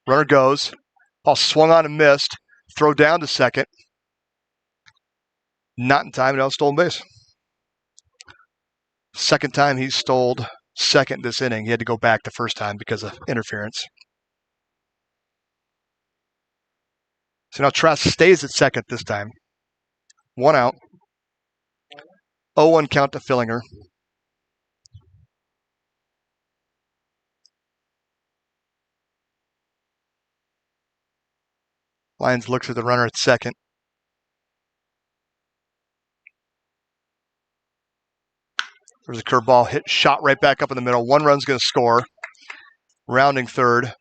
Runner goes. Ball swung on and missed. Throw down to second. Not in time, no stolen base. Second time he stole second this inning. He had to go back the first time because of interference. So now Trask stays at second this time. 1 out. 0-1 count to Fillinger. Lyons looks at the runner at second. There's a curveball hit, shot right back up in the middle. 1 run's going to score. Rounding third.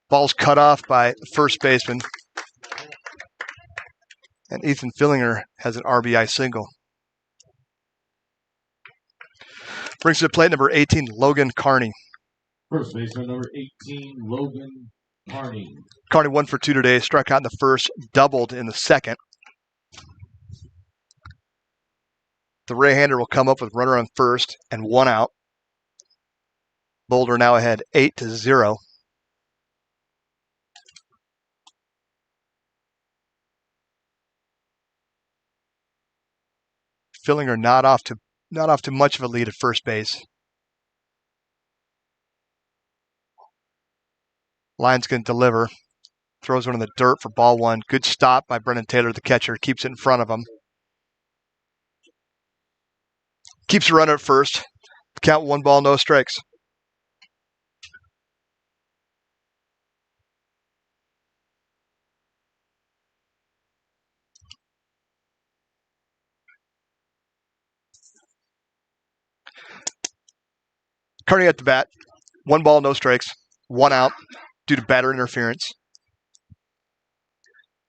Ball's cut off by the first baseman. And Ethan Fillinger has an RBI single. Brings to the plate number 18, Logan Carney. First baseman number 18, Logan Carney. Carney 1 for 2 today. Struck out in the first, doubled in the second. The right-hander will come up with runner on first and 1 out. Boulder now ahead 8-0. Fillinger not off to much of a lead at first base. Lyon's going to deliver. Throws one in the dirt for ball 1. Good stop by Brendan Taylor, the catcher. Keeps it in front of him. Keeps the runner at first. Count 1 ball, no strikes. Carney at the bat. 1 ball, no strikes. 1 out due to batter interference.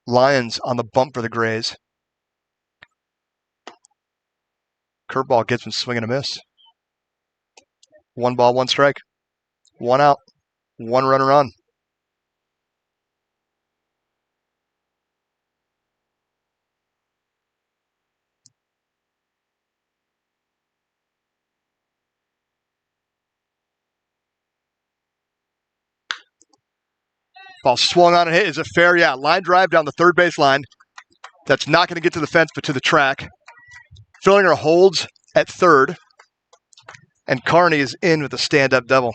Lions on the bump for the Grays. Curveball gets him swing and a miss. 1 ball, 1 strike. 1 out. 1 runner on. Ball swung on and hit. Is it fair? Yeah. Line drive down the third base line. That's not going to get to the fence, but to the track. Fillinger holds at third. And Carney is in with a stand-up double.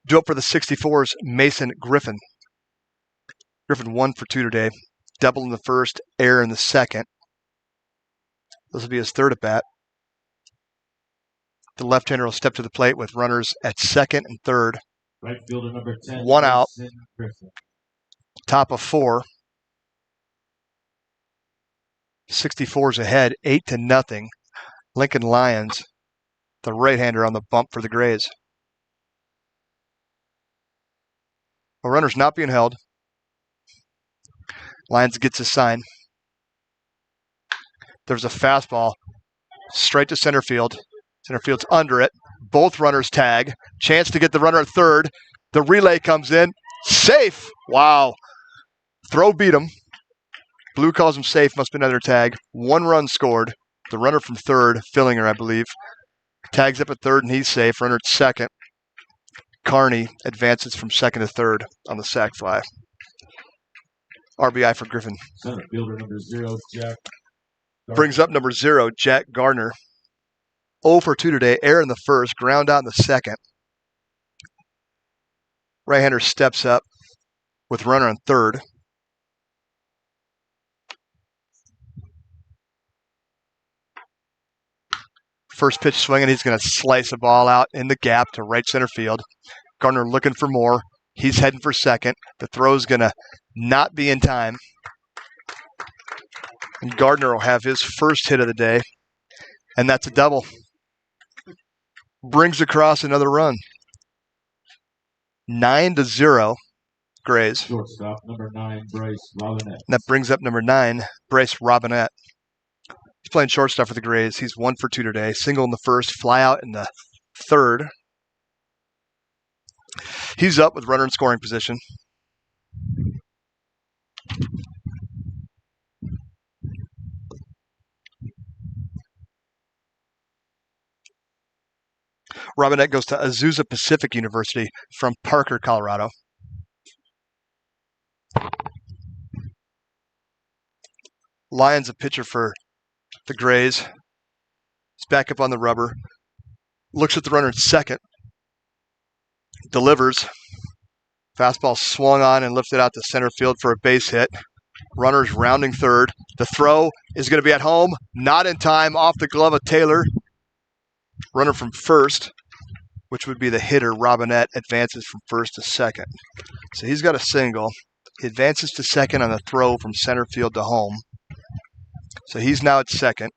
Due up for the 64's, Mason Griffin. Griffin 1 for 2 today. Double in the first, error in the second. This will be his third at bat. The left-hander will step to the plate with runners at second and third. Right fielder number 10. 1 out. Griffin. Top of 4. 64's ahead, 8-0. Lincoln Lions, the right-hander on the bump for the Grays. A runner's not being held. Lions gets a sign. There's a fastball straight to center field. Center field's under it. Both runners tag. Chance to get the runner at third. The relay comes in. Safe. Wow. Throw beat him. Blue calls him safe. Must be another tag. 1 run scored. The runner from third, Fillinger, I believe, tags up at third, and he's safe. Runner at second. Carney advances from second to third on the sac fly. RBI for Griffin. Center fielder number 0, Jack. Brings up number 0, Jack Gardner. 0 for 2 today. Error in the first. Ground out in the second. Right-hander steps up with runner on third. First pitch swinging. He's going to slice a ball out in the gap to right center field. Gardner looking for more. He's heading for second. The throw's going to not be in time. And Gardner will have his first hit of the day. And that's a double. Brings across another run. 9-0, Grays. Shortstop number 9, Bryce Robinette. And that brings up number 9, Bryce Robinette. He's playing shortstop for the Grays. He's 1 for 2 today. Single in the first, fly out in the third. He's up with runner in scoring position. Robinette goes to Azusa Pacific University from Parker, Colorado. Lyon's a pitcher for the Grays. He's back up on the rubber. Looks at the runner at second. Delivers. Fastball swung on and lifted out to center field for a base hit. Runner's rounding third. The throw is going to be at home. Not in time. Off the glove of Taylor. Runner from first, which would be the hitter, Robinette, advances from first to second. So he's got a single. He advances to second on the throw from center field to home. So he's now at second.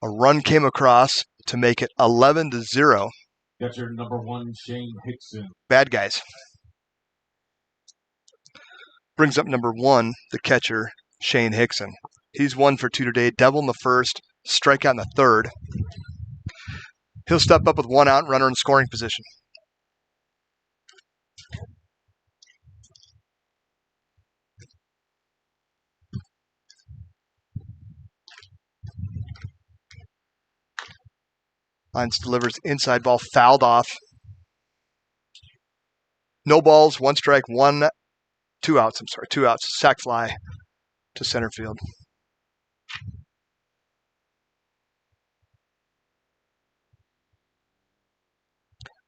A run came across to make it 11-0. Catcher number 1, Shane Hickson. Bad guys. Brings up number 1, the catcher, Shane Hickson. He's 1 for 2 today. Double in the first, strikeout in the third. He'll step up with 1 out, runner in scoring position. Lyons delivers inside ball, fouled off. No balls, 1 strike, 2 outs. 2 outs. Sac fly to center field.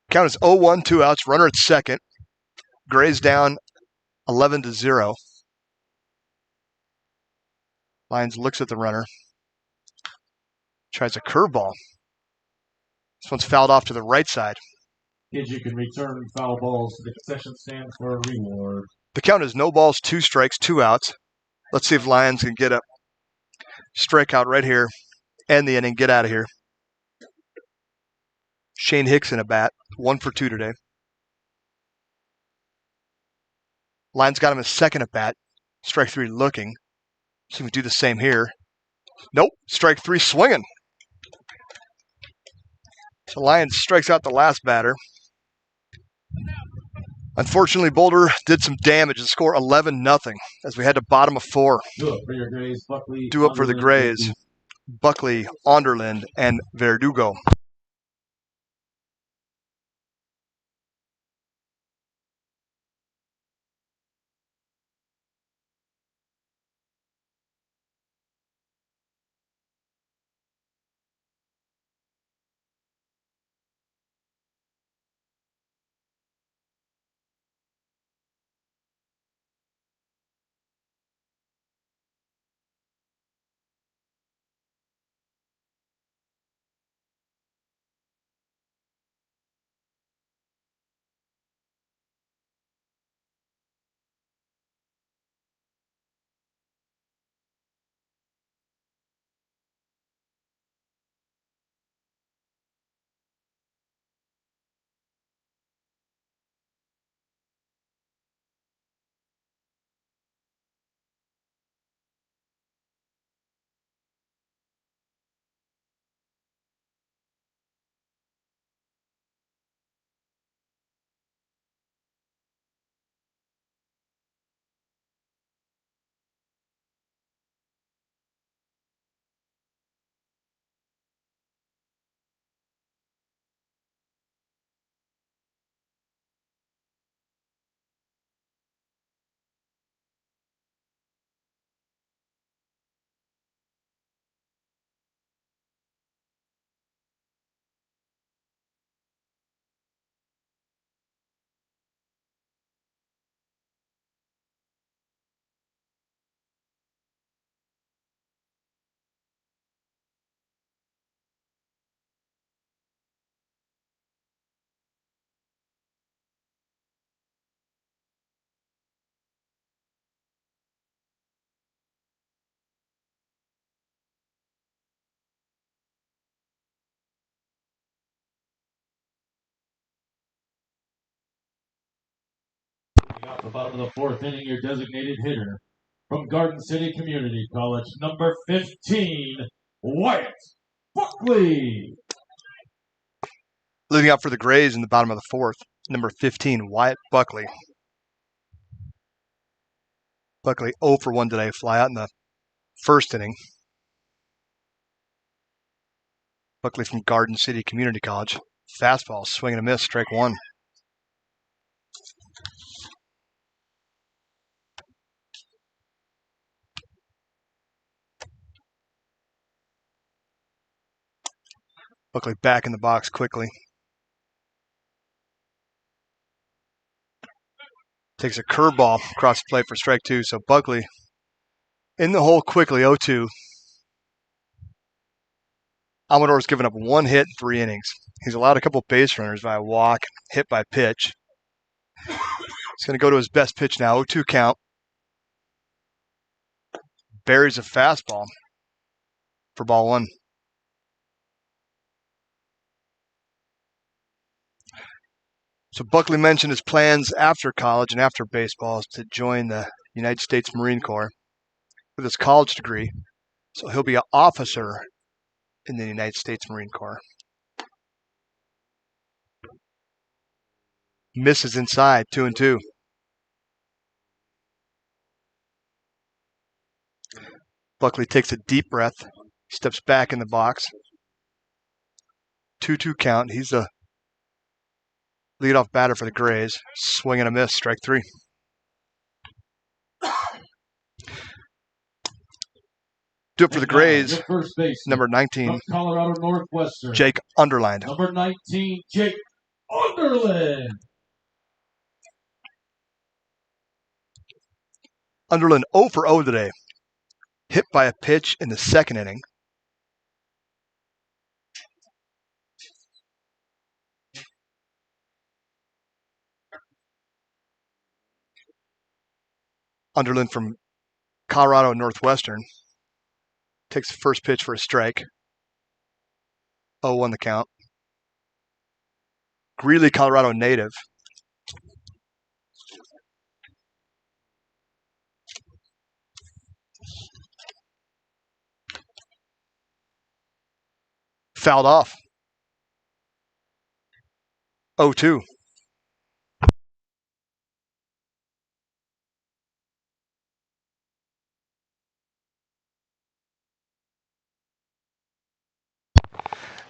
Count is 0-1, 2 outs. Runner at second. Gray's down 11-0. Lyons looks at the runner. Tries a curveball. This one's fouled off to the right side. Kids, you can return foul balls to the concession stand for a reward. The count is no balls, 2 strikes, 2 outs. Let's see if Lyons can get a strikeout right here. End the inning, get out of here. Shane Hickson at bat, 1 for 2 today. Lyons got him a second at bat. Strike 3 looking. See if we do the same here. Nope, strike 3 swinging. So Lyons strikes out the last batter. Unfortunately, Boulder did some damage and score 11-0 as we had to bottom of 4. Do it for your Grays, Buckley. Do up for the Grays, Buckley, Onderland, and Verdugo. Off the bottom of the 4th inning, your designated hitter from Garden City Community College, number 15, Wyatt Buckley. Leading out for the Grays in the bottom of the 4th, number 15, Wyatt Buckley. Buckley 0 for 1 today, fly out in the 1st inning. Buckley from Garden City Community College. Fastball, swing and a miss, strike 1. Buckley back in the box quickly. Takes a curveball across the plate for strike 2. So Buckley in the hole quickly, 0-2. Amador's given up 1 hit in 3 innings. He's allowed a couple base runners via walk, hit by pitch. He's going to go to his best pitch now, 0-2 count. Buries a fastball for ball 1. So Buckley mentioned his plans after college and after baseball is to join the United States Marine Corps with his college degree. So he'll be an officer in the United States Marine Corps. Misses inside, 2-2. Buckley takes a deep breath, steps back in the box. 2-2 count. He's the leadoff batter for the Grays. Swing and a miss, strike 3. Do it for the Grays. First base, Number 19, Colorado Northwestern. Jake Underland. Number 19, Jake Underland. Underland 0 for 0 today. Hit by a pitch in the second inning. Underland from Colorado Northwestern takes the first pitch for a strike. 0-1 the count. Greeley, Colorado native. Fouled off. 0-2.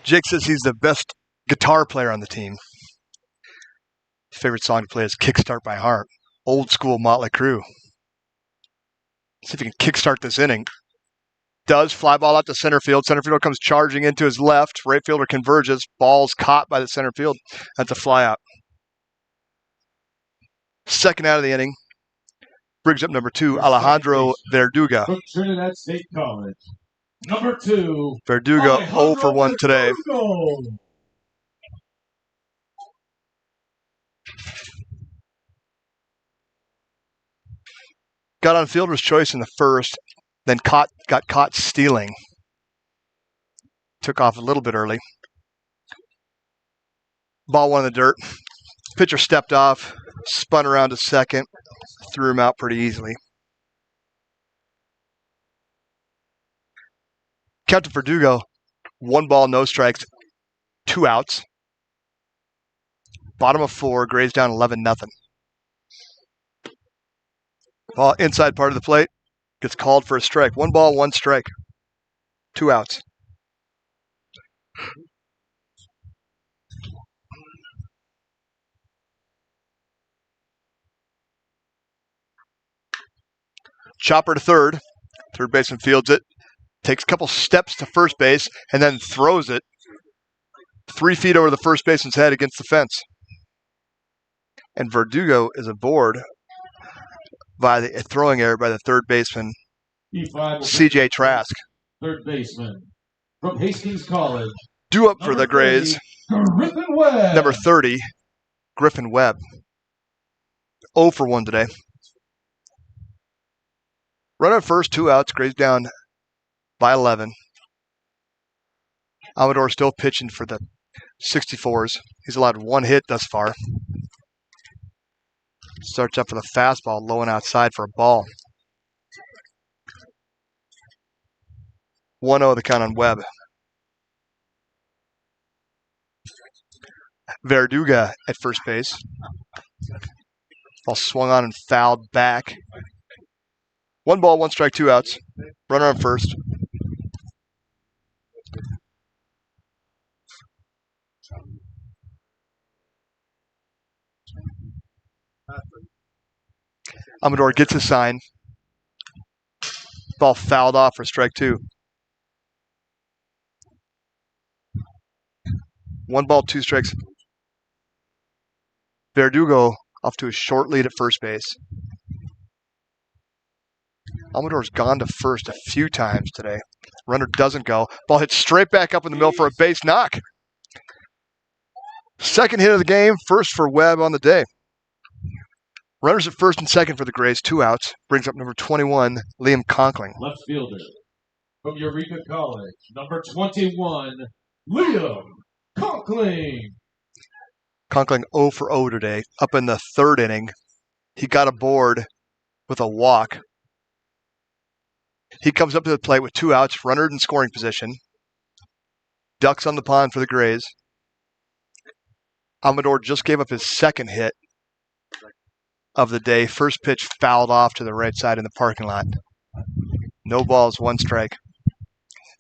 Jake says he's the best guitar player on the team. His favorite song to play is Kickstart by Heart. Old school Motley Crue. See if he can kickstart this inning. Does. Fly ball out to center field. Center fielder comes charging into his left. Right fielder converges. Ball's caught by the center field. That's a fly out. Second out of the inning. Brings up number 2, Alejandro Verduga. From Trinidad State College. Number 2, Verduga 0 for 1 today. Verdugo. Got on fielder's choice in the first, then got caught stealing. Took off a little bit early. Ball went in the dirt. Pitcher stepped off, spun around to second, threw him out pretty easily. Count to Verdugo, 1 ball, no strikes, 2 outs. Bottom of 4, Grays down 11-0. Ball inside part of the plate, gets called for a strike. 1 ball, 1 strike, 2 outs. Chopper to third. Third baseman fields it. Takes a couple steps to first base and then throws it 3 feet over the first baseman's head against the fence. And Verdugo is aboard by the throwing error by the third baseman, CJ Trask. Third baseman from Hastings College. Due up for the Grays. 30, Griffin Webb. Number 30, Griffin Webb. 0 for 1 today. Run at first, 2 outs. Grays down by 11. Amador still pitching for the 64's. He's allowed 1 hit thus far. Starts up for the fastball, low and outside for a ball. 1-0 the count on Webb. Verduga at first base. Ball swung on and fouled back. 1 ball, 1 strike, 2 outs. Runner on first. Amador gets a sign. Ball fouled off for strike 2. 1 ball, 2 strikes. Verdugo off to a short lead at first base. Amador's gone to first a few times today. Runner doesn't go. Ball hits straight back up in the middle for a base knock. Second hit of the game, first for Webb on the day. Runners at first and second for the Grays, 2 outs. Brings up number 21, Liam Conkling. Left fielder from Eureka College. Number 21, Liam Conkling. Conkling 0 for 0 today. Up in the third inning, he got aboard with a walk. He comes up to the plate with 2 outs, runner in scoring position. Ducks on the pond for the Grays. Amador just gave up his second hit of the day. First pitch fouled off to the right side in the parking lot. No balls, 1 strike.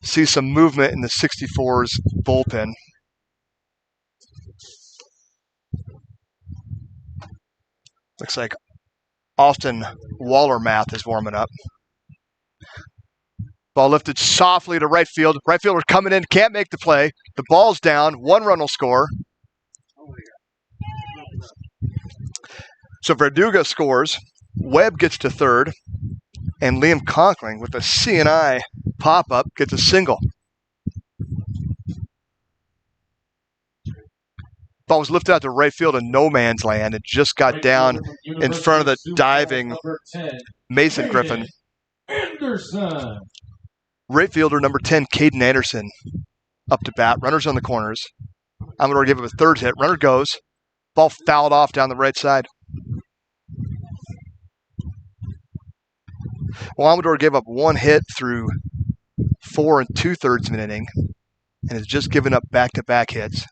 See some movement in the 64's bullpen. Looks like Austin Wallermath is warming up. Ball lifted softly to right field. Right fielder coming in, can't make the play. The ball's down. 1 run will score. So Verduga scores. Webb gets to third. And Liam Conkling with a C&I pop-up gets a single. Ball was lifted out to right field in no man's land and just got down in front of the diving Mason Griffin. Anderson. Right fielder number 10, Caden Anderson, up to bat. Runners on the corners. Amador gave him a third hit. Runner goes. Ball fouled off down the right side. Well, Amador gave up 1 hit through 4 2/3 of an inning and has just given up back-to-back hits.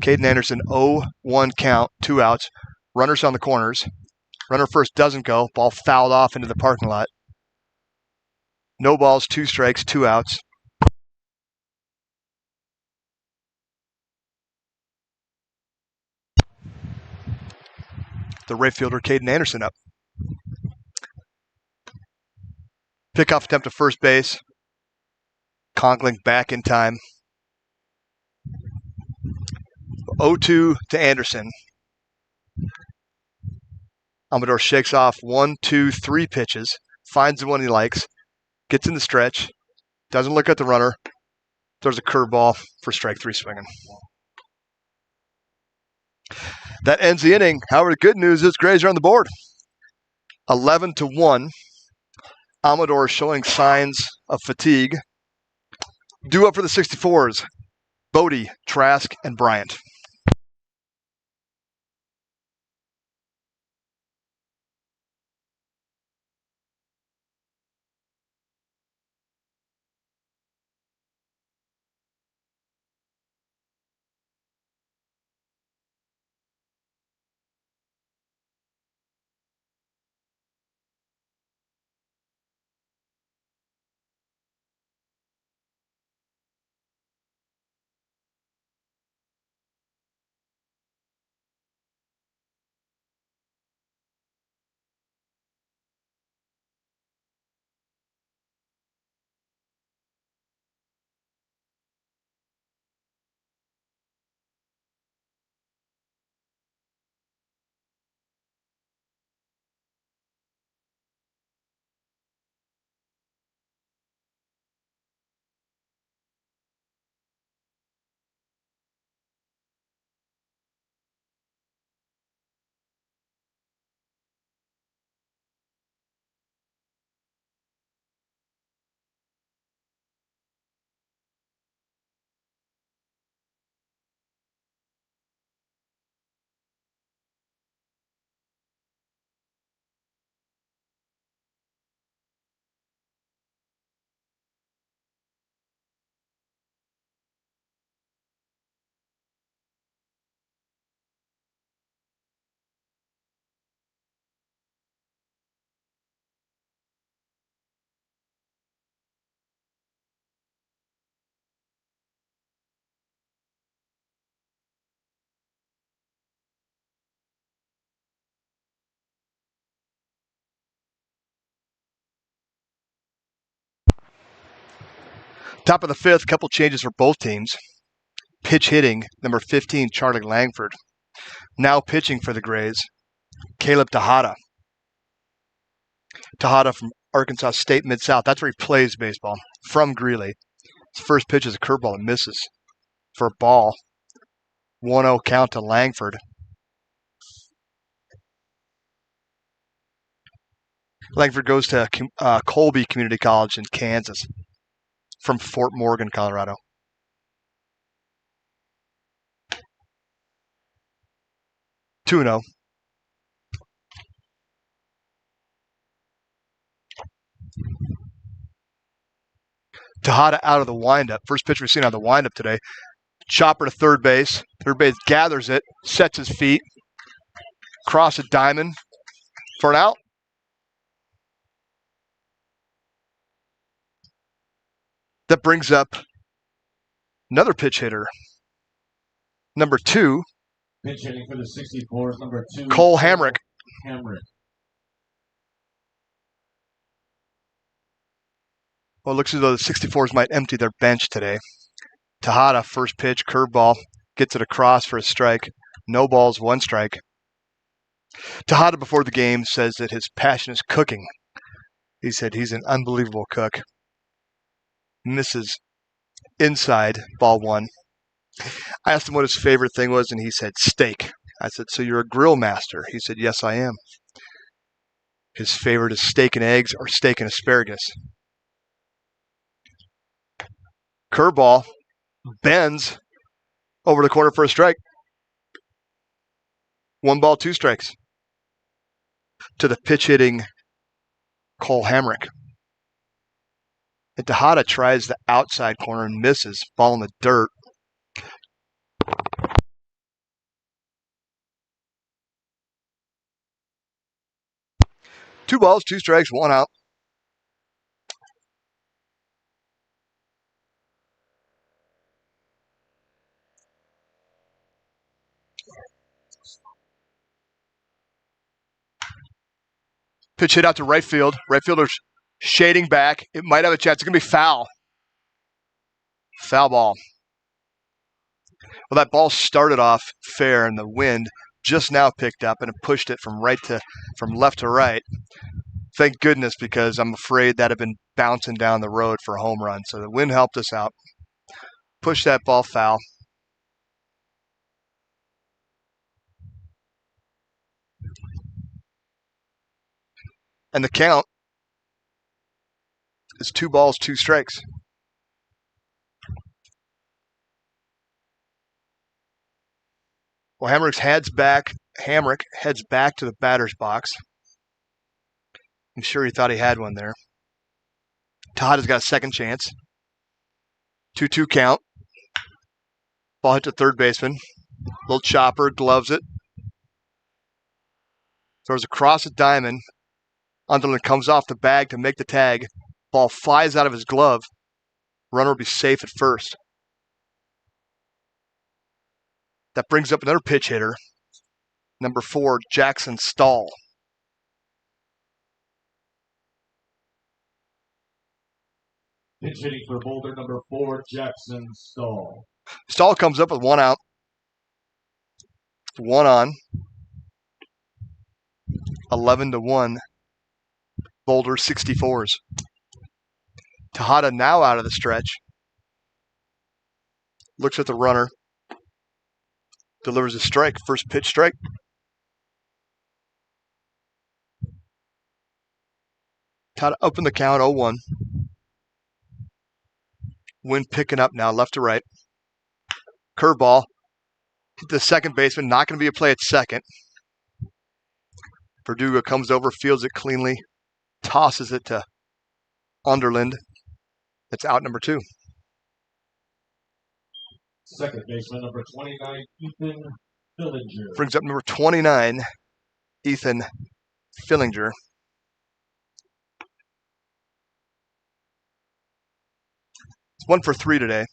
Caden Anderson, 0-1 count, 2 outs. Runners on the corners. Runner first doesn't go. Ball fouled off into the parking lot. No balls, 2 strikes, 2 outs. The right fielder, Caden Anderson, up. Pickoff attempt to first base. Conkling back in time. 0-2 to Anderson. Amador shakes off 1, 2, 3 pitches. Finds the one he likes. Gets in the stretch. Doesn't look at the runner. Throws a curveball for strike 3 swinging. That ends the inning. However, the good news is Grays are on the board. 11-1. Amador showing signs of fatigue. Due up for the 64's, Bodie, Trask, and Bryant. Top of the 5th, couple changes for both teams. Pitch hitting, number 15, Charlie Langford. Now pitching for the Grays, Caleb Tejada. Tejada from Arkansas State Mid-South. That's where he plays baseball, from Greeley. His first pitch is a curveball and misses for a ball. 1-0 count to Langford. Langford goes to Colby Community College in Kansas from Fort Morgan, Colorado. 2-0. Tejada out of the windup. First pitch we've seen out of the windup today. Chopper to third base. Third base gathers it, sets his feet, cross a diamond for an out. That brings up another pitch hitter. Number 2. Pinch hitting for the 64's, number 2. Cole Hamrick. Well, it looks as though the 64's might empty their bench today. Tejada, first pitch, curveball, gets it across for a strike. No balls, 1 strike. Tejada, before the game, says that his passion is cooking. He said he's an unbelievable cook. Misses inside, ball 1. I asked him what his favorite thing was, and he said steak. I said, so you're a grill master? He said, yes, I am. His favorite is steak and eggs or steak and asparagus. Curveball bends over the corner for a strike. 1 ball, 2 strikes. To the pitch hitting Cole Hamrick. And Tejada tries the outside corner and misses. Ball in the dirt. Two balls, 2 strikes, 1 out. Pitch hit out to right field. Right fielder's shading back. It might have a chance. It's going to be foul. Foul ball. Well, that ball started off fair, and the wind just now picked up, and it pushed it from left to right. Thank goodness, because I'm afraid that had been bouncing down the road for a home run. So the wind helped us out. Pushed that ball foul. And the count is 2 balls, 2 strikes. Well, Hamrick heads back to the batter's box. I'm sure he thought he had one there. Tejada's got a second chance. 2-2 count. Ball hit to third baseman. Little chopper, gloves it. Throws across a diamond. Underland comes off the bag to make the tag. Ball flies out of his glove. Runner will be safe at first. That brings up another pitch hitter. Number 4, Jackson Stahl. Pinch hitting for Boulder, number 4, Jackson Stahl. Stahl comes up with 1 out. 1 on. 11-1. Boulder 64's. Tejada now out of the stretch. Looks at the runner. Delivers a strike. First pitch strike. Tejada opened the count 0-1. Wind picking up now, left to right. Curveball. Hit the second baseman. Not going to be a play at second. Verdugo comes over, fields it cleanly, tosses it to Underland. That's out number 2. Second baseman, number 29, Ethan Fillinger. Brings up number 29, Ethan Fillinger. It's 1 for 3 today.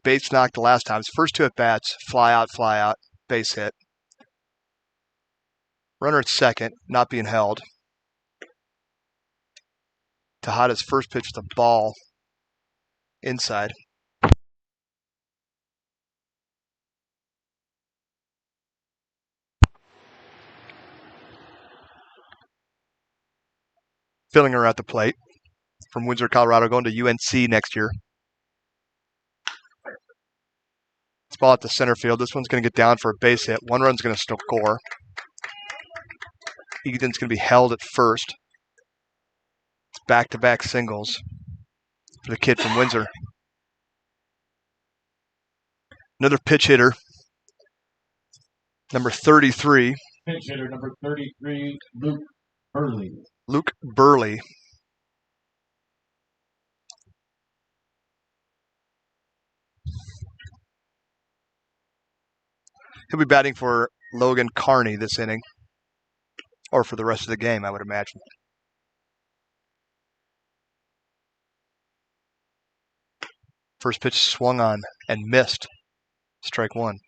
Base knocked the last time. His first 2 at bats, fly out, base hit. Runner at second, not being held. Tejada's first pitch with a ball inside. Fillinger at the plate from Windsor, Colorado, going to UNC next year. It's ball at the center field. This one's going to get down for a base hit. 1 run's going to score. Ethan's going to be held at first. It's back-to-back singles for the kid from Windsor. Another pitch hitter Number 33, Pinch hitter number 33, Luke Burley. Luke Burley. He'll be batting for Logan Carney this inning, or for the rest of the game, I would imagine. First pitch swung on and missed. Strike one.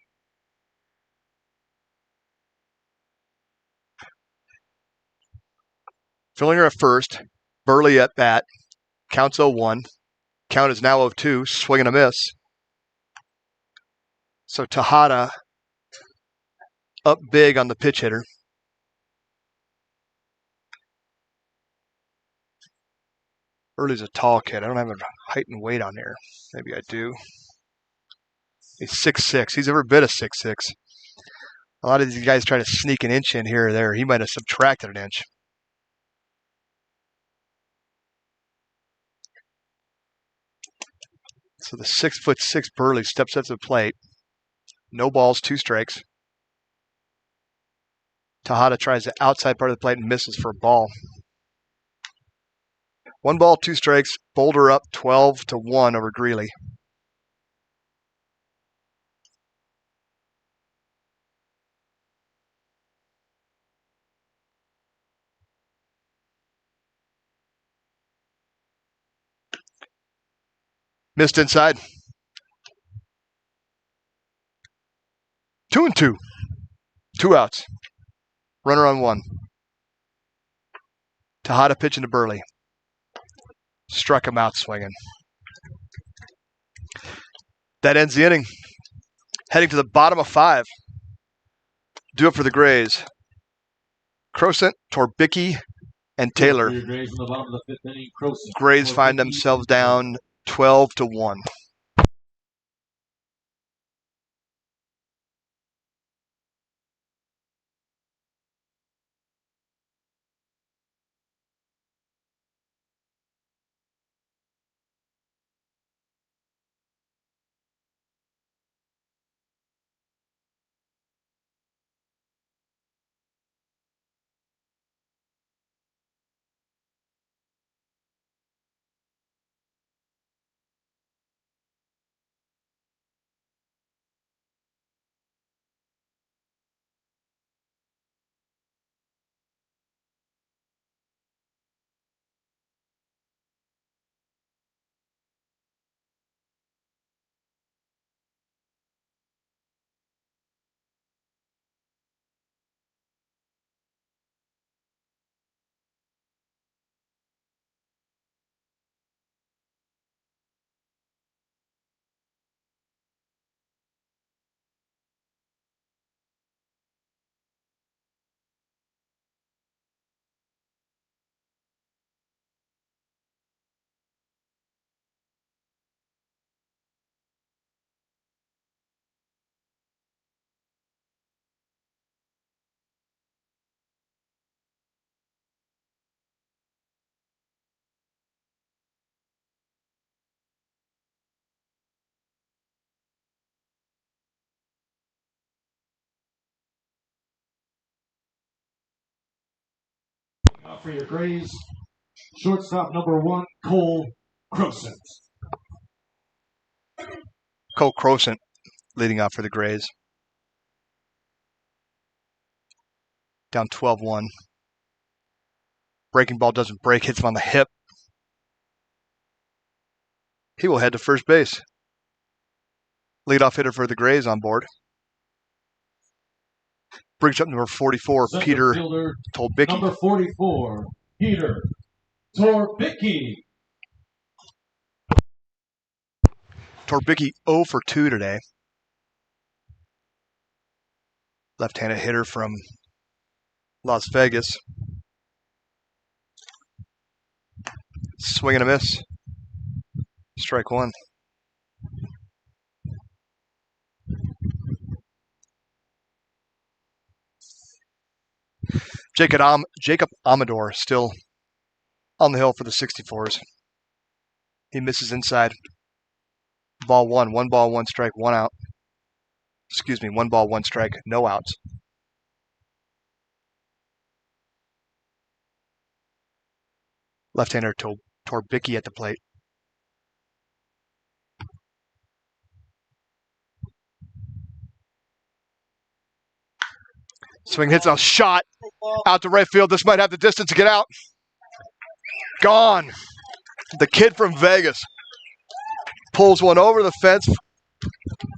Fillinger at first. Burley at bat. Counts 0-1. Count is now 0-2. Swing and a miss. So Tejada up big on the pitch hitter. Burley's a tall kid. I don't have a height and weight on here. Maybe I do. He's 6'6". He's every bit of 6'6". A lot of these guys try to sneak an inch in here or there. He might have subtracted an inch. So the 6'6" Burley steps up to the plate. No balls, 2 strikes. Tejada tries the outside part of the plate and misses for a ball. 1 ball, 2 strikes. Boulder up 12-1 over Greeley. Missed inside. 2-2. 2 outs. Runner on 1. Tejada pitching to Burley. Struck him out swinging. That ends the inning. Heading to the bottom of 5. Do it for the Grays. Crosent, Torbicki, and Taylor. Grays in the bottom of the 5th inning. Crosent, Grays find Torbicki, themselves down 12-1. For your Grays, shortstop number 1, Cole Crosent. Cole Crosent leading off for the Grays. Down 12-1. Breaking ball doesn't break, hits him on the hip. He will head to first base. Leadoff hitter for the Grays on board. Brings up number 44, Center Peter fielder, Torbicki. Number 44, Peter Torbicki. Torbicki 0 for 2 today. Left-handed hitter from Las Vegas. Swing and a miss. Strike 1. Jacob Amador still on the hill for the 64's. He misses inside. Ball 1. 1 ball, 1 strike, 1 out. 1 ball, 1 strike, no outs. Left-hander Torbicki at the plate. Swing hits a shot out to right field. This might have the distance to get out. Gone. The kid from Vegas pulls one over the fence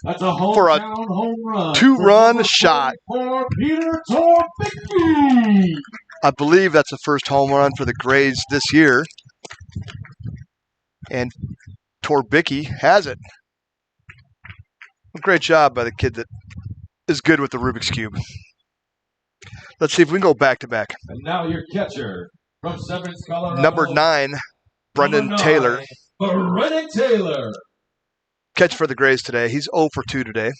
That's a for a home run. two-run shot. For Peter Torbicki. I believe that's the first home run for the Grays this year. And Torbicki has it. Great job by the kid that is good with the Rubik's Cube. Let's see if we can go back-to-back. And now your catcher from Severance, Colorado. Number 9, Brendan Number 9, Taylor. Brendan Taylor. Catch for the Grays today. He's 0 for 2 today.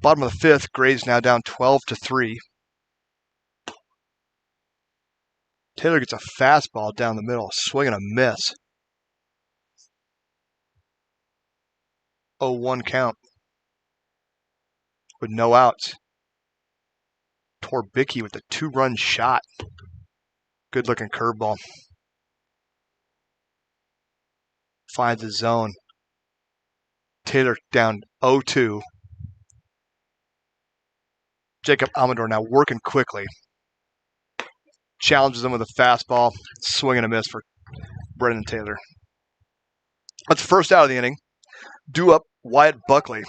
Bottom of the 5th, Grays now down 12-3. Taylor gets a fastball down the middle, swing and a miss. 0-1 count with no outs. Torbicki with a 2-run shot. Good looking curveball. Finds his zone. Taylor down 0-2. Jacob Amador now working quickly. Challenges him with a fastball. Swing and a miss for Brendan Taylor. That's the first out of the inning. Due up Wyatt Buckley.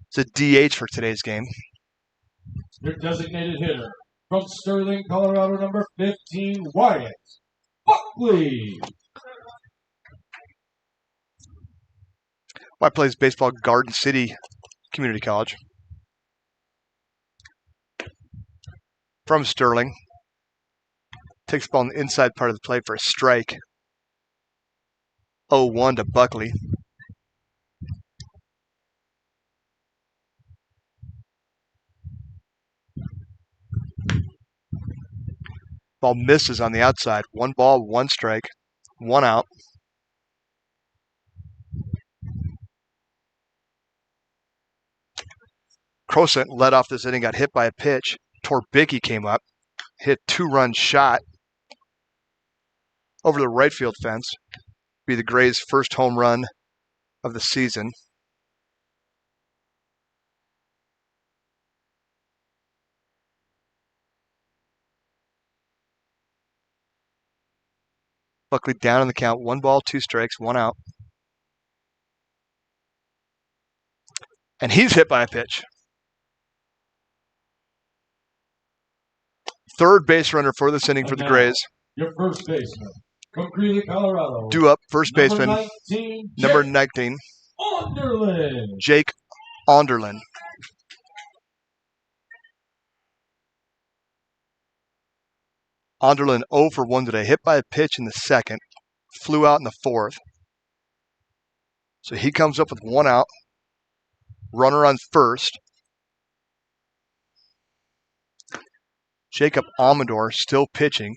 It's a DH for today's game. Your designated hitter from Sterling, Colorado, number 15, Wyatt Buckley. Wyatt plays baseball at Garden City Community College. From Sterling. Takes the ball on the inside part of the plate for a strike. 0-1 to Buckley. Ball misses on the outside. 1 ball, 1 strike, 1 out. Crosant led off this inning, got hit by a pitch. Torbicki came up, hit 2-run shot over the right field fence. Be the Grays' first home run of the season. Buckley down in the count. 1 ball, 2 strikes, 1 out. And he's hit by a pitch. Third base runner for this inning for the Grays. Your first baseman from Greeley, Colorado. Due up, first baseman, number 19, 19, Onderlin. Jake Onderlin. Onderlin 0 for 1 today. Hit by a pitch in the second. Flew out in the fourth. So he comes up with 1 out. Runner on first. Jacob Amador still pitching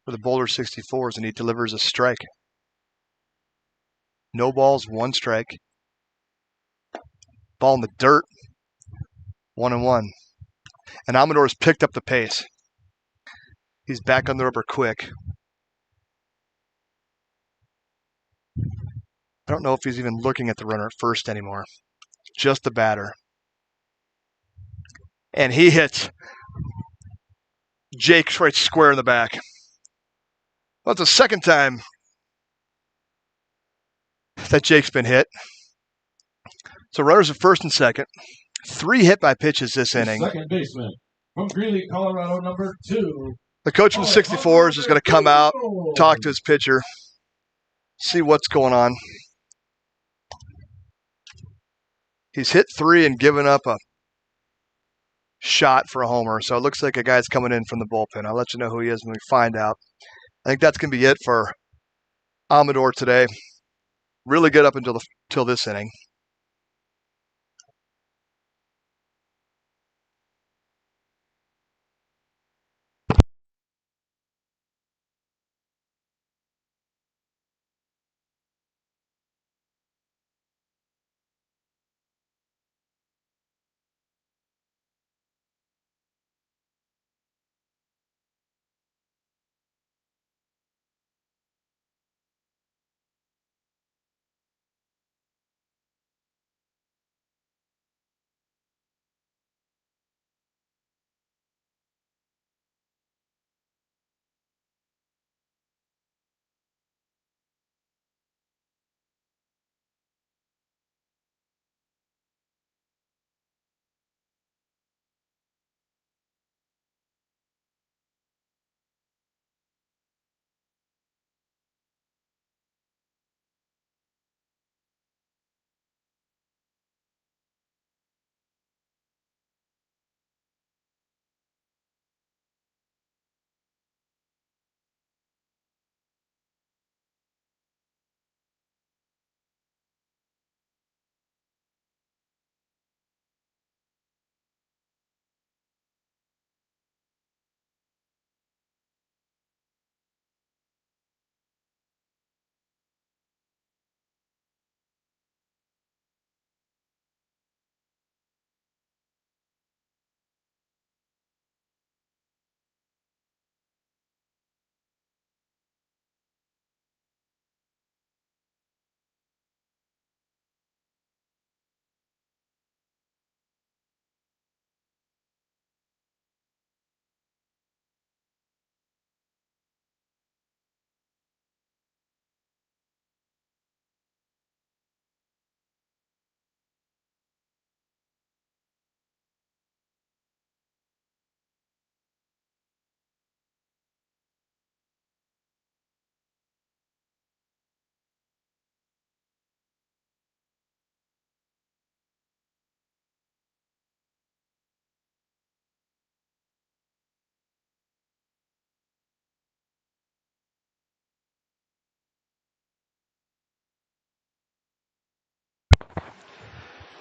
for the Boulder 64's, and he delivers a strike. No balls, 1 strike. Ball in the dirt. 1-1. And Amador's picked up the pace. He's back on the rubber quick. I don't know if he's even looking at the runner at first anymore. Just the batter. And he hits Jake right square in the back. Well, it's the second time that Jake's been hit. So runners at first and second. 3 hit by pitches this inning. Second baseman from Greeley, Colorado, number 2. The coach from the 64's is going to come out, talk to his pitcher, see what's going on. He's hit 3 and given up a shot for a homer, so it looks like a guy's coming in from the bullpen. I'll let you know who he is when we find out. I think that's going to be it for Amador today. Really good up until this inning.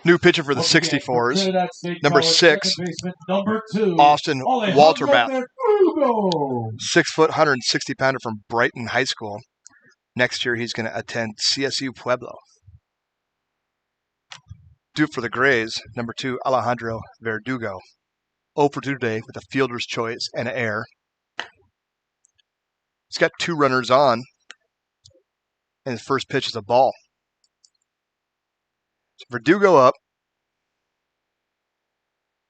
New pitcher for the Once again, 64's, Trinidad State number College 6, second baseman, number 2, Austin Alejandro Walterbath. Verdugo. 6 foot, 160 pounder from Brighton High School. Next year, he's going to attend CSU Pueblo. Due for the Grays, number 2, Alejandro Verdugo. 0 for 2 today with a fielder's choice and an error. He's got 2 runners on, and his first pitch is a ball. So Verdugo up.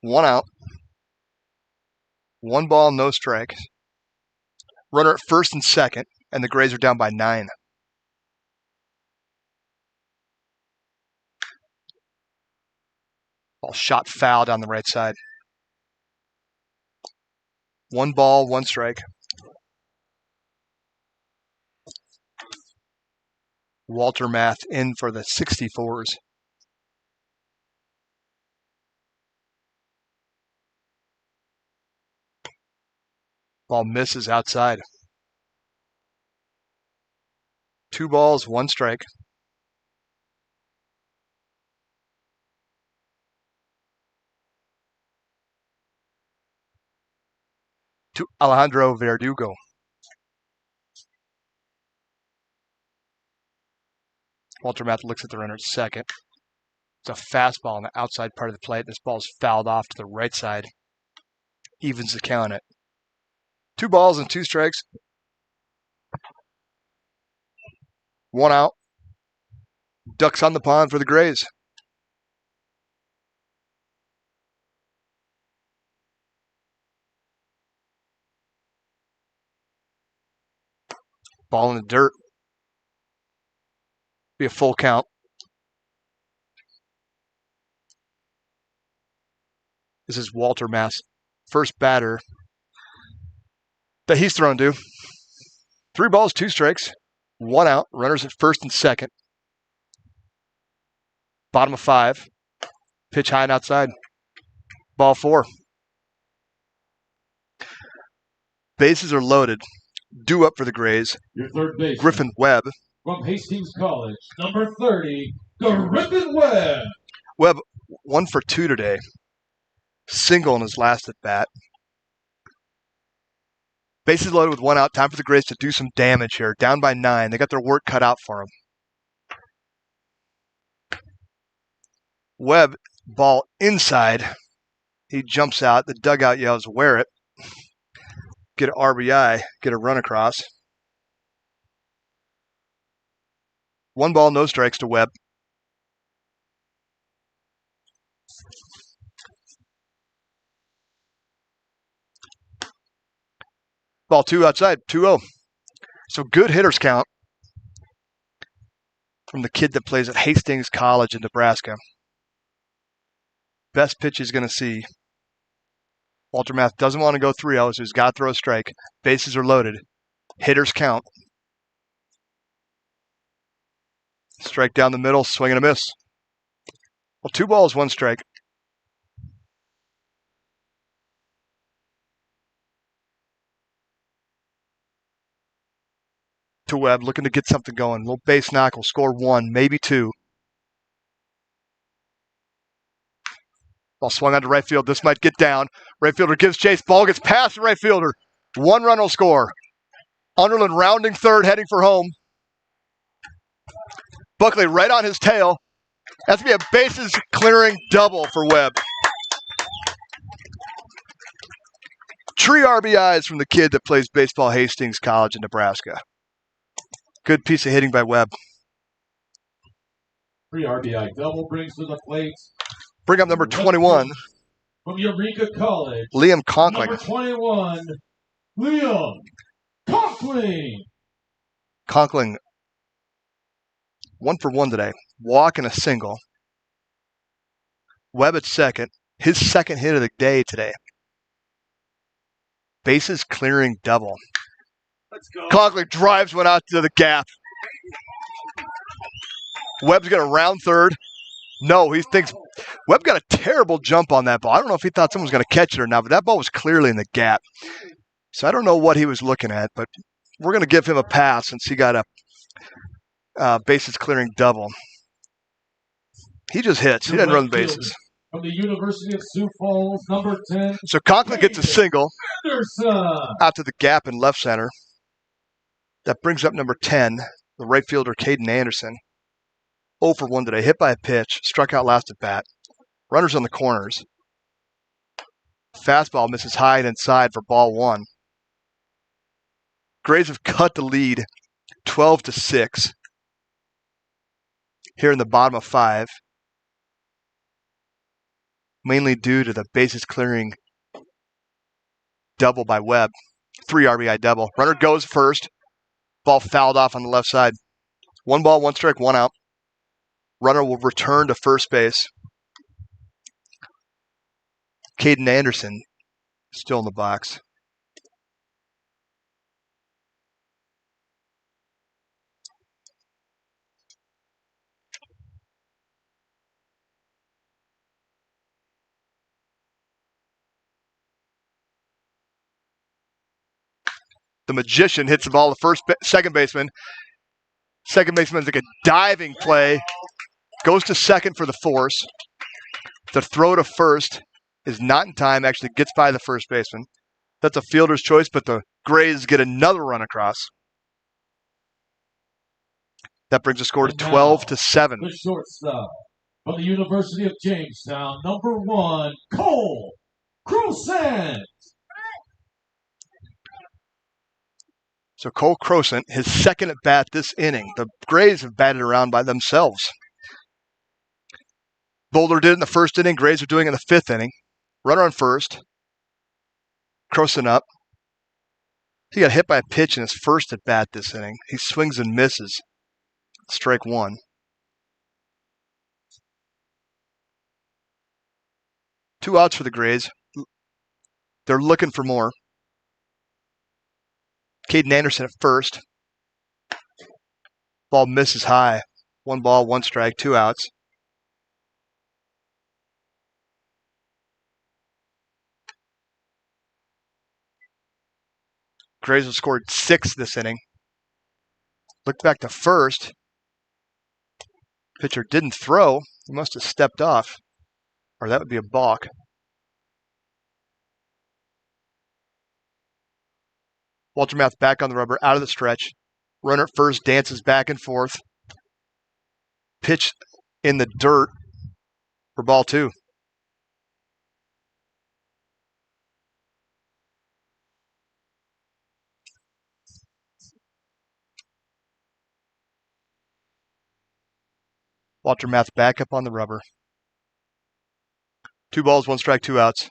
1 out. 1 ball, no strikes. Runner at first and second, and the Grays are down by 9. Ball shot foul down the right side. 1 ball, 1 strike. Walterbath in for the 64's. Ball misses outside. 2 balls, 1 strike. To Alejandro Verdugo. Walterbath looks at the runner at second. It's a fastball on the outside part of the plate. This ball's fouled off to the right side. Evens the count at 2 balls and 2 strikes. 1 out. Ducks on the pond for the Grays. Ball in the dirt. Be a full count. This is Walterbath's first batter that he's thrown to. 3 balls, 2 strikes, 1 out. Runners at first and second. Bottom of 5. Pitch high and outside. Ball 4. Bases are loaded. Due up for the Grays. Your third baseman, Griffin Webb. from Hastings College, number 30, Griffin Webb. Webb 1 for 2 today. Single in his last at bat. Bases loaded with 1 out. Time for the Grays to do some damage here. Down by 9. They got their work cut out for them. Webb, ball inside. He jumps out. The dugout yells, "Wear it." Get an RBI. Get a run across. 1 ball, no strikes to Webb. Ball 2 outside, 2-0. So good hitters count from the kid that plays at Hastings College in Nebraska. Best pitch he's going to see. Walterbath doesn't want to go 3-0, so he's got to throw a strike. Bases are loaded. Hitters count. Strike down the middle, swing and a miss. Well, 2 balls, 1 strike. To Webb, looking to get something going. A little base knock will score 1, maybe 2. Ball swung out to right field. This might get down. Right fielder gives chase. Ball gets past the right fielder. 1 run will score. Underland rounding third, heading for home. Buckley right on his tail. That's going to be a bases clearing double for Webb. 3 RBIs from the kid that plays baseball at Hastings College in Nebraska. Good piece of hitting by Webb. 3 RBI double brings to the plate. Bring up number 21. From Eureka College, Liam Conkling. number 21, Liam Conkling. Conkling 1 for 1 today. Walk and a single. Webb at second. His second hit of the day today. Bases clearing double. Let's go. Conkling drives one out to the gap. Webb's got a round third. No, he thinks Webb got a terrible jump on that ball. I don't know if he thought someone was going to catch it or not, but that ball was clearly in the gap. So I don't know what he was looking at, but we're going to give him a pass since he got a bases clearing double. He just hits. He doesn't run the bases. From the University of Sioux Falls, number 10, So Conklin gets a single Anderson. out to the gap in left center. That brings up number 10, the right fielder, Caden Anderson. 0 for 1 today. Hit by a pitch. Struck out last at bat. Runners on the corners. Fastball misses high and inside for ball 1. Grays have cut the lead 12-6 here in the bottom of 5. Mainly due to the bases clearing double by Webb. 3 RBI double. Runner goes first. Ball fouled off on the left side. 1 ball, 1 strike, 1 out. Runner will return to first base. Caden Anderson still in the box. The magician hits the ball to second baseman. Second baseman's like a diving play. Goes to second for the force. The throw to first is not in time. Actually gets by the first baseman. That's a fielder's choice, but the Grays get another run across. That brings the score to 12-7. The shortstop from the University of Jamestown, number 1, Cole Crosant. So Cole Crosant, his second at bat this inning. The Grays have batted around by themselves. Boulder did it in the first inning. Grays are doing it in the 5th inning. Runner on first. Crosant up. He got hit by a pitch in his first at bat this inning. He swings and misses. Strike 1. Two outs for the Grays. They're looking for more. Caden Anderson at first. Ball misses high. 1 ball, 1 strike, 2 outs. Grays have scored 6 this inning. Looked back to first. Pitcher didn't throw. He must have stepped off. Or that would be a balk. Walter Mouth back on the rubber, out of the stretch. Runner at first dances back and forth. Pitch in the dirt for ball 2. Walter Mouth back up on the rubber. 2 balls, 1 strike, 2 outs.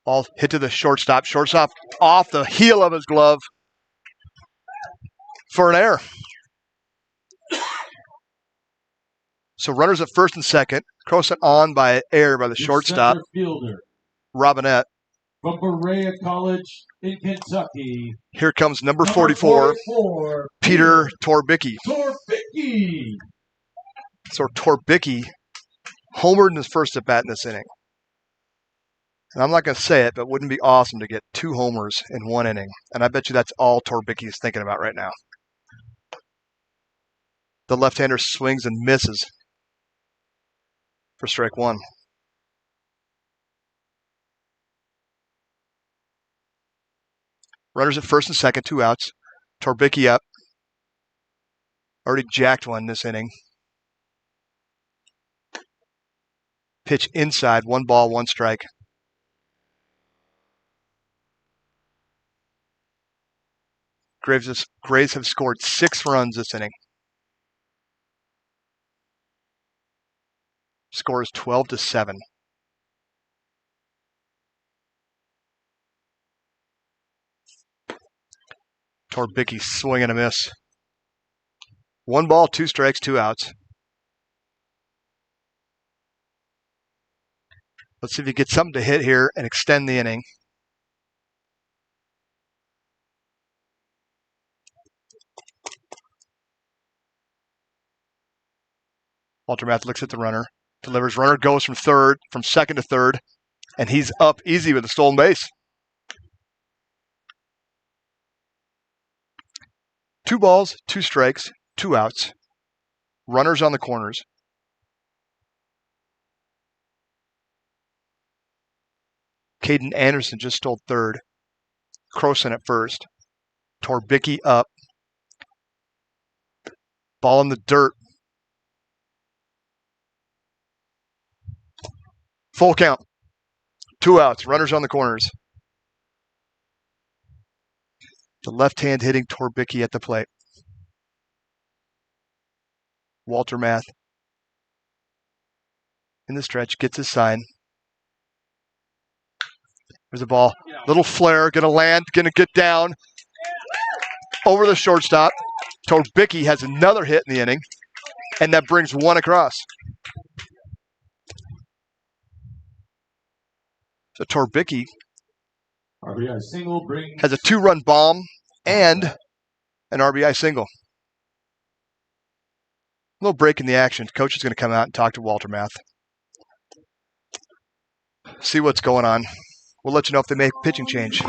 Ball hit to the shortstop. Shortstop off the heel of his glove for an error. So runners at first and second. Crosant on by error by the shortstop. Robinette. From Berea College in Kentucky. Here comes number 44, Peter Torbicki. So Torbicki homered in his first at bat in this inning. And I'm not going to say it, but wouldn't it be awesome to get 2 homers in 1 inning? And I bet you that's all Torbicki is thinking about right now. The left-hander swings and misses for strike 1. Runners at first and second, 2 outs. Torbicki up. Already jacked one this inning. Pitch inside, 1 ball, 1 strike. Grays have scored 6 runs this inning. Score is 12-7. Torbicki swing and a miss. 1 ball, 2 strikes, 2 outs. Let's see if he gets something to hit here and extend the inning. Walter Math looks at the runner, delivers. Runner goes from second to third, and he's up easy with a stolen base. 2 balls, 2 strikes, 2 outs. Runners on the corners. Caden Anderson just stole third. Croson at first. Torbicki up. Ball in the dirt. Full count. 2 outs. Runners on the corners. The left hand hitting Torbicki at the plate. Walter Math in the stretch, gets his sign. There's a ball. Little flare, gonna land, gonna get down. Over the shortstop. Torbicki has another hit in the inning, and that brings one across. So Torbicki RBI single brings has a 2-run bomb and an RBI single. A little break in the action. Coach is going to come out and talk to Walter Math. See what's going on. We'll let you know if they make pitching change.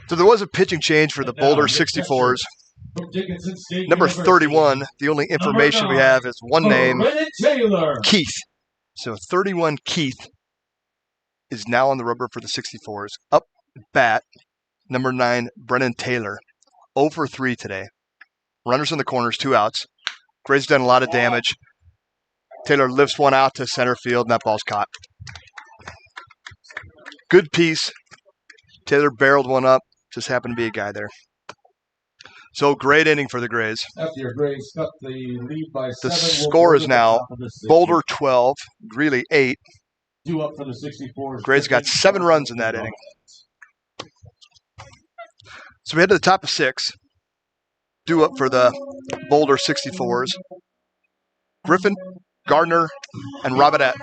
So there was a pitching change for the Boulder 64's. Number 31, the only information we have is one name, Keith. So 31 Keith is now on the rubber for the 64's. Up bat, number 9, Brennan Taylor. 0 for 3 today. Runners in the corners, 2 outs. Gray's done a lot of damage. Taylor lifts one out to center field, and that ball's caught. Good piece. Taylor barreled one up. Just happened to be a guy there. So great inning for the Grays. After Grays cut the lead by The 7. score is now Boulder 12, Greeley 8. 2 up for the 64's. Grays got 7 runs in that inning. So we head to the top of 6. Due up for the Boulder 64's. Griffin, Gardner, and Robinette.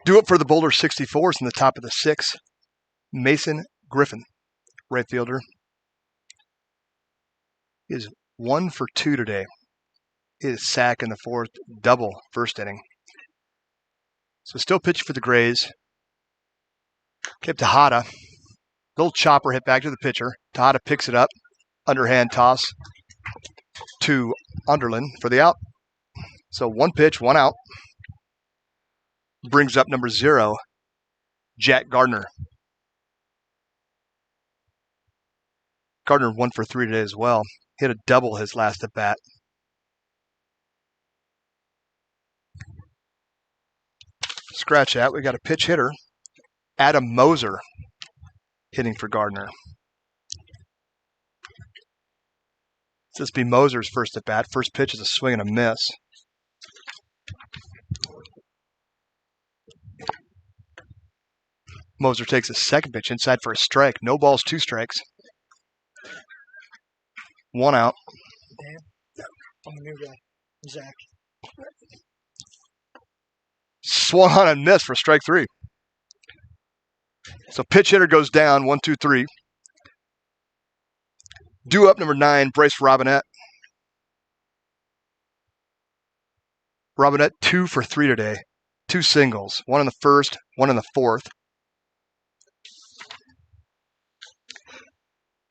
Do it for the Boulder 64's in the top of the 6th. Mason Griffin, right fielder. He is 1 for 2 today. He is sack in the 4th, double first inning. So still pitching for the Grays. Kept Tejada. Little chopper hit back to the pitcher. Tejada picks it up. Underhand toss to Underlin for the out. So 1 pitch, 1 out. Brings up number 0, Jack Gardner. Gardner 1 for 3 today as well. Hit a double his last at bat. Scratch that. We got a pitch hitter, Adam Moser, hitting for Gardner. This be Moser's first at bat. First pitch is a swing and a miss. Moser takes a second pitch inside for a strike. No balls, 2 strikes. 1 out. Dan, I'm the new guy, Zach. Swung on and missed for strike 3. So pitch hitter goes down, 1, 2, 3. Due up number 9, Bryce Robinette. Robinette 2 for 3 today. 2 singles, 1 in the 1st, 1 in the 4th.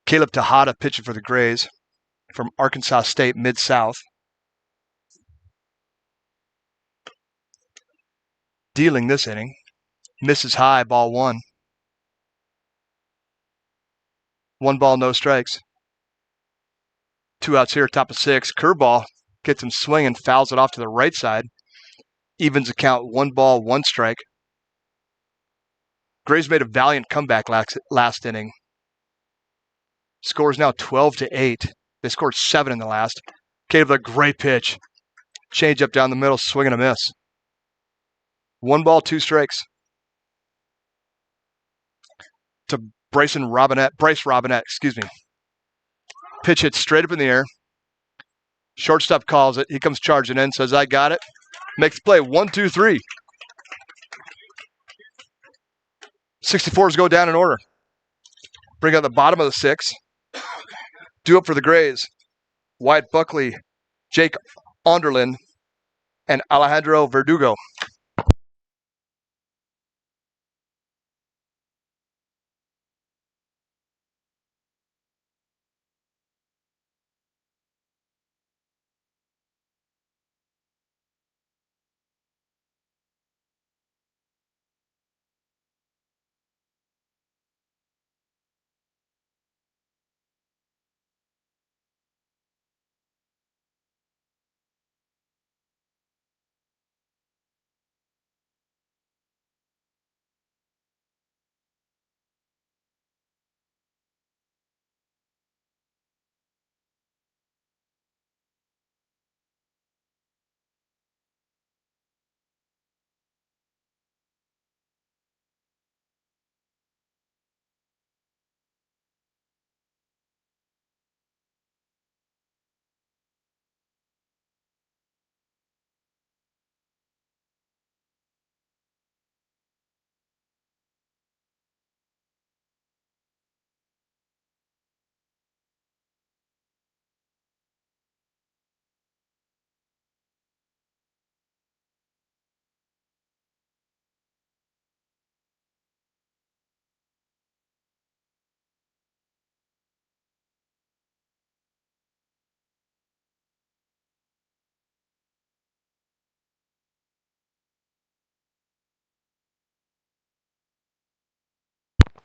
Caleb Tejada pitching for the Grays from Arkansas State, Mid-South. Dealing this inning. Misses high, ball 1. 1 ball, no strikes. 2 outs here, top of 6. Curveball gets him swinging, fouls it off to the right side. Evens the count, 1 ball, 1 strike. Grays made a valiant comeback last inning. Score is now 12-8. They scored 7 in the last. Caleb, a great pitch. Change up down the middle, swing and a miss. 1 ball, 2 strikes. To Bryce Robinette, excuse me. Pitch hit straight up in the air. Shortstop calls it. He comes charging in, says, I got it. Makes play, 1, 2, 3. 64's go down in order. Bring out the bottom of the 6th. Due up for the Grays, Wyatt Buckley, Jake Onderlin, and Alejandro Verdugo.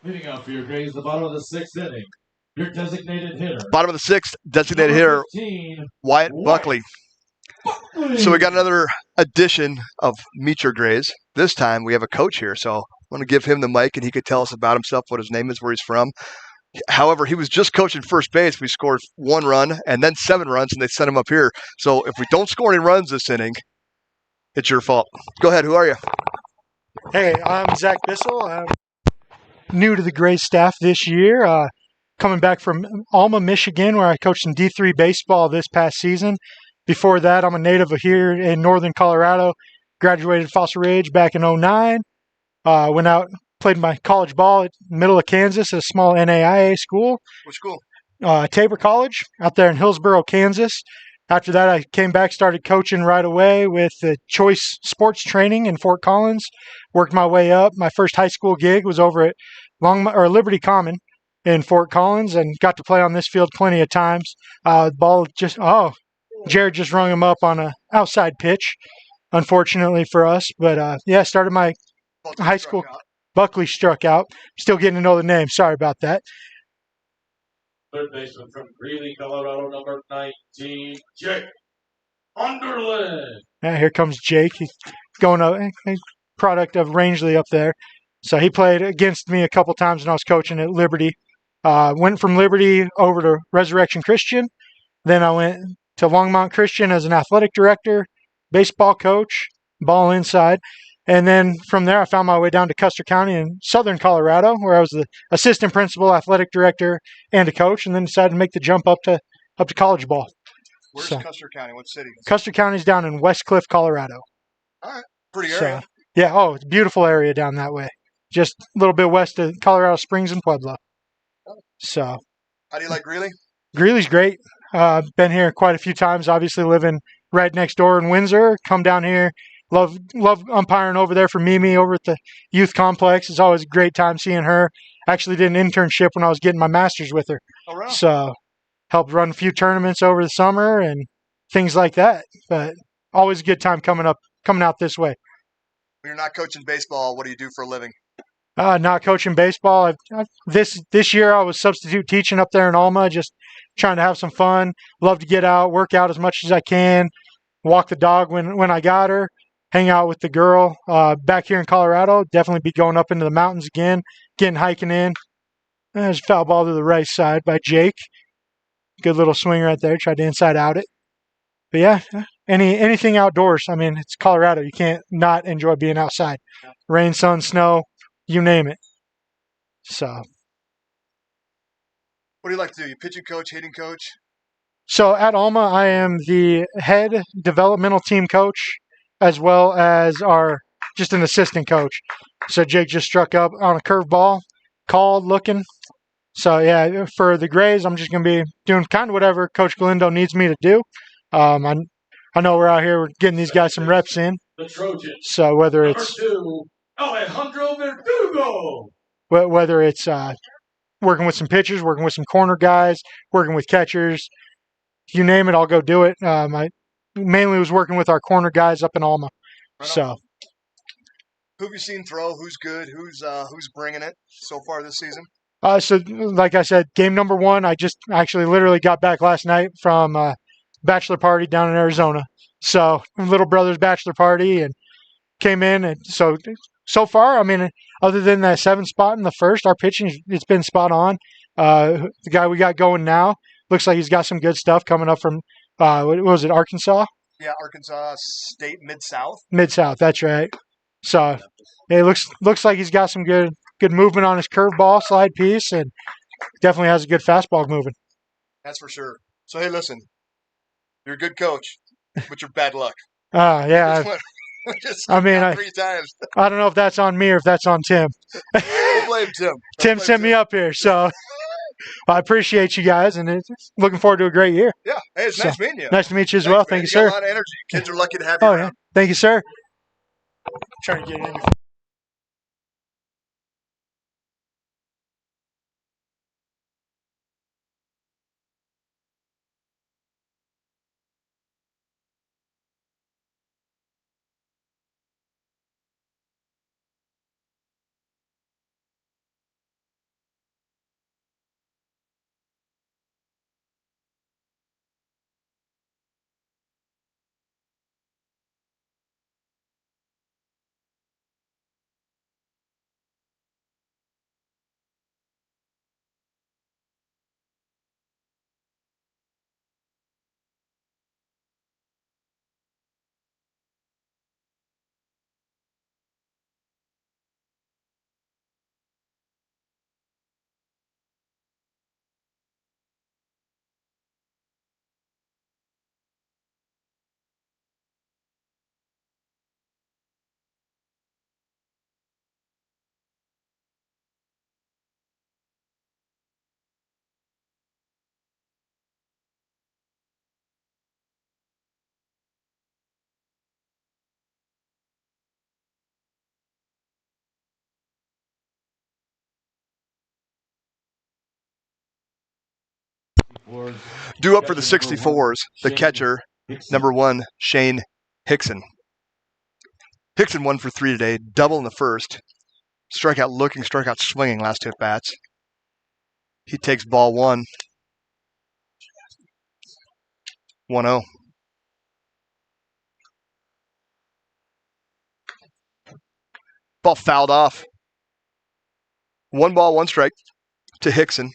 Leading off for your Grays, the bottom of the 6th inning. Your designated hitter. Bottom of the 6th, designated hitter, 15, Wyatt Buckley. So we got another edition of Meet Your Grays. This time we have a coach here, so I'm going to give him the mic and he could tell us about himself, what his name is, where he's from. However, he was just coaching first base. We scored 1 run and then 7 runs, and they sent him up here. So if we don't score any runs this inning, it's your fault. Go ahead. Who are you? Hey, I'm Zach Bissell. I'm new to the Grays staff this year. Coming back from Alma, Michigan, where I coached in D3 baseball this past season. Before that, I'm a native of here in northern Colorado. Graduated Fossil Ridge back in '09. Went out, played my college ball at middle of Kansas at a small NAIA school. Which school? Tabor College out there in Hillsboro, Kansas. After that, I came back, started coaching right away with the Choice Sports Training in Fort Collins. Worked my way up. My first high school gig was over at Liberty Common in Fort Collins, and got to play on this field plenty of times. The ball Jared just rung him up on an outside pitch, unfortunately for us. But yeah, started my high school. Buckley struck out. Still getting to know the name. Sorry about that. Third baseman from Greeley, Colorado, number 19, Jake Underland. Yeah, here comes Jake. He's going up, a product of Rangeley up there. So he played against me a couple times when I was coaching at Liberty. Went from Liberty over to Resurrection Christian. Then I went to Longmont Christian as an athletic director, baseball coach, ball inside. And then from there, I found my way down to Custer County in southern Colorado, where I was the assistant principal, athletic director, and a coach, and then decided to make the jump up to college ball. Where's Custer County? What city? Custer County's down in West Cliff, Colorado. All right. Pretty area. Yeah, it's a beautiful area down that way. Just a little bit west of Colorado Springs and Pueblo. So. How do you like Greeley? Greeley's great. Been here quite a few times, obviously living right next door in Windsor. Come down here. Love umpiring over there for Mimi over at the youth complex. It's always a great time seeing her. Actually did an internship when I was getting my master's with her. Oh, really? So helped run a few tournaments over the summer and things like that. But always a good time coming out this way. When you're not coaching baseball, what do you do for a living? Not coaching baseball. This year I was substitute teaching up there in Alma, just trying to have some fun. Love to get out, work out as much as I can, walk the dog when I got her, hang out with the girl. Back here in Colorado, definitely be going up into the mountains again, getting hiking in. There's a foul ball to the right side by Jake. Good little swing right there. Tried to inside out it. But yeah, anything outdoors. I mean, it's Colorado. You can't not enjoy being outside. Rain, sun, snow, you name it. So. What do you like to do? You pitching coach, hitting coach? So at Alma, I am the head developmental team coach, as well as just an assistant coach. So Jake just struck up on a curveball, called, looking. So yeah, for the Grays, I'm just going to be doing kind of whatever Coach Galindo needs me to do. I know we're out here, we're getting these guys some reps in. The Trojans. So whether it's Number 2, Alejandro Verdugo. Whether it's working with some pitchers, working with some corner guys, working with catchers, you name it, I'll go do it. I mainly was working with our corner guys up in Alma. Right so, who have you seen throw? Who's good? Who's bringing it so far this season? So like I said, game number 1, I just actually literally got back last night from a bachelor party down in Arizona. So little brother's bachelor party, and came in, and so far, I mean, other than that 7 spot in the first, our pitching, it's been spot on. The guy we got going now looks like he's got some good stuff coming up from, what was it, Arkansas? Yeah, Arkansas State Mid-South. Mid-South, that's right. So it looks like he's got some good movement on his curveball, slide piece, and definitely has a good fastball moving. That's for sure. So hey, listen, you're a good coach, but you're bad luck. Yeah. I mean, 3 times. I don't know if that's on me or if that's on Tim. We'll blame Tim. Tim sent me up here, so I appreciate you guys, and looking forward to a great year. Yeah, hey, it's nice meeting you. Nice to meet you as well. Thank you, sir. You got a lot of energy. Kids are lucky to have you around. Yeah. Thank you, sir. Trying to get in. Due up for the 64s, the catcher, number 1, Shane Hickson. Hickson 1 for 3 today, double in the first. Strikeout looking, strikeout swinging last 2 at-bats. He takes ball 1. 1-0. Ball fouled off. 1 ball, 1 strike to Hickson.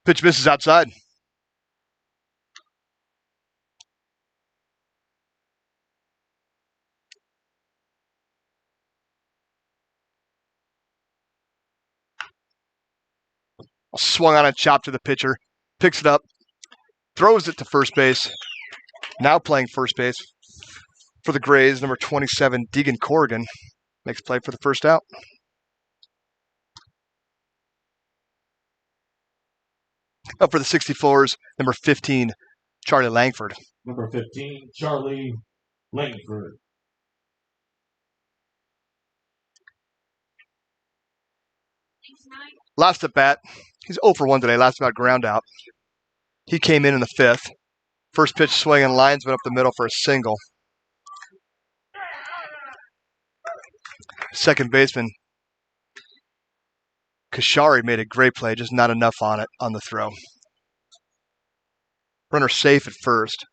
Pitch misses outside. Swung on a chop to the pitcher. Picks it up. Throws it to first base. Now playing first base for the Grays, number 27, Deegan Corrigan. Makes play for the first out. Up for the 64s, number 15, Charlie Langford. Number 15, Charlie Langford. Last at bat, he's 0 for 1 today. Last at bat, ground out. He came in the 5th. First pitch swing and linesman up the middle for a single. Second baseman Kashari made a great play, just not enough on it on the throw. Runner safe at first.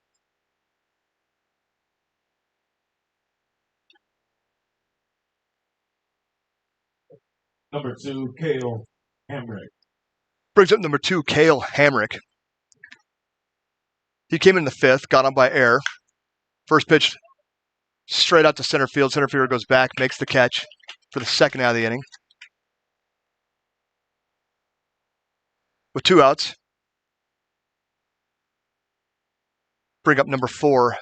Number 2, Cale Hamrick. Brings up number 2, Cale Hamrick. He came in the 5th, got on by air. First pitch straight out to center field. Center fielder goes back, makes the catch for the second out of the inning. With 2 outs, bring up number 4,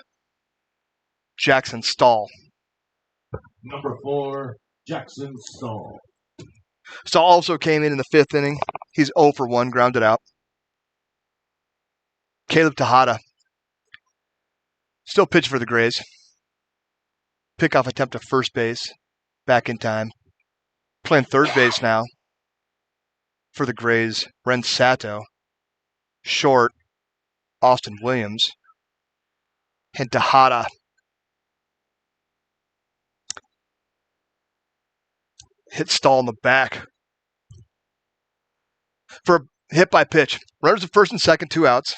Jackson Stahl. Number 4, Jackson Stahl. Stahl also came in the 5th inning. He's 0 for 1, grounded out. Caleb Tejada still pitching for the Grays. Pickoff attempt to first base, back in time. Playing third base now for the Grays, Ren Sato. Short, Austin Williams. And Tejada hit Stahl in the back for a hit by pitch. Runners at first and second, 2 outs.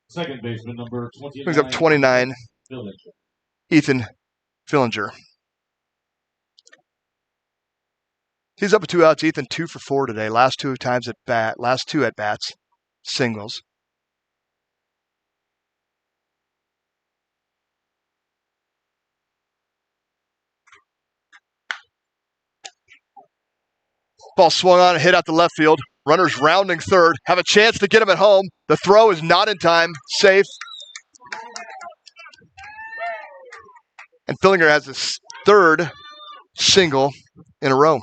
Second baseman, number 29. Brings up 29, Village. Ethan Fillinger. He's up with 2 outs. Ethan 2 for 4 today. Last 2 at bats, singles. Ball swung on and hit out the left field. Runners rounding third. Have a chance to get him at home. The throw is not in time. Safe. And Fillinger has his 3rd single in a row.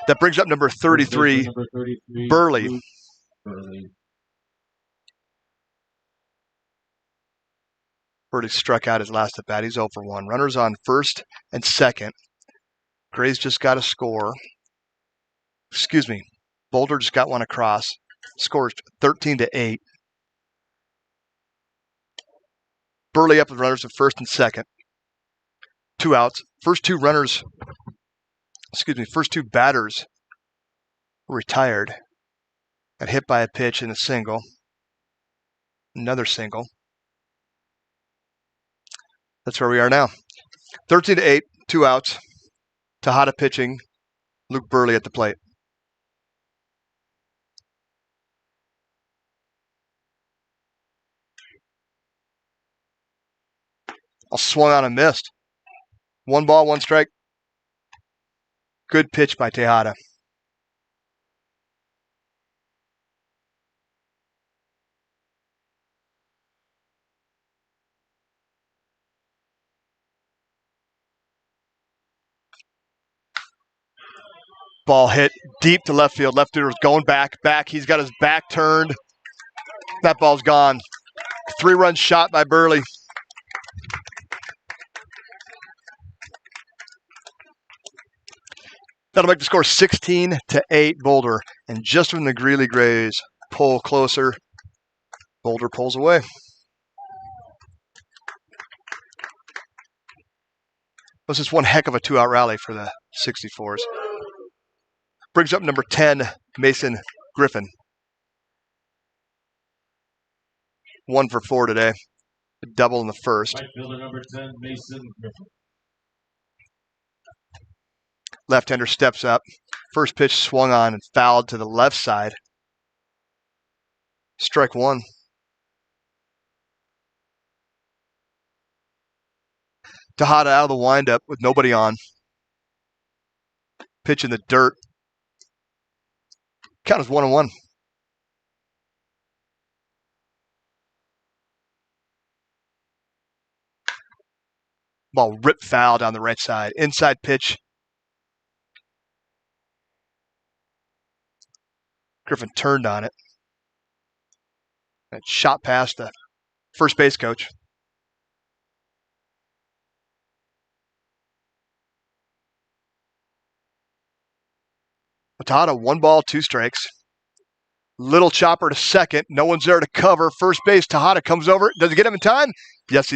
That brings up number 33, Number 33 Burley. Burley struck out his last at bat. He's 0 for 1. Runners on first and second. Grays just got a score. Boulder just got one across. Scores 13-8. Burley up with runners at first and second. 2 outs. First two batters were retired. Got hit by a pitch in a single. Another single. That's where we are now. 13-8, 2 outs. Tejada pitching. Luke Burley at the plate. All swung on and missed. 1 ball, 1 strike. Good pitch by Tejada. Ball hit deep to left field. Left fielder's going back. He's got his back turned. That ball's gone. 3-run shot by Burley. That'll make the score 16-8 Boulder. And just when the Greeley Grays pull closer, Boulder pulls away. Was just one heck of a 2-out rally for the 64's. Brings up number 10, Mason Griffin. 1 for 4 today. A double in the first. Right fielder number 10, Mason Griffin. Left-hander steps up. First pitch swung on and fouled to the left side. Strike 1. Tejada out of the windup with nobody on. Pitch in the dirt. Count is 1-1. Ball ripped foul down the right side. Inside pitch. Griffin turned on it. And shot past the first base coach. Tejada, 1 ball, 2 strikes. Little chopper to second. No one's there to cover. First base, Tejada comes over. Does he get him in time? Yes, he does.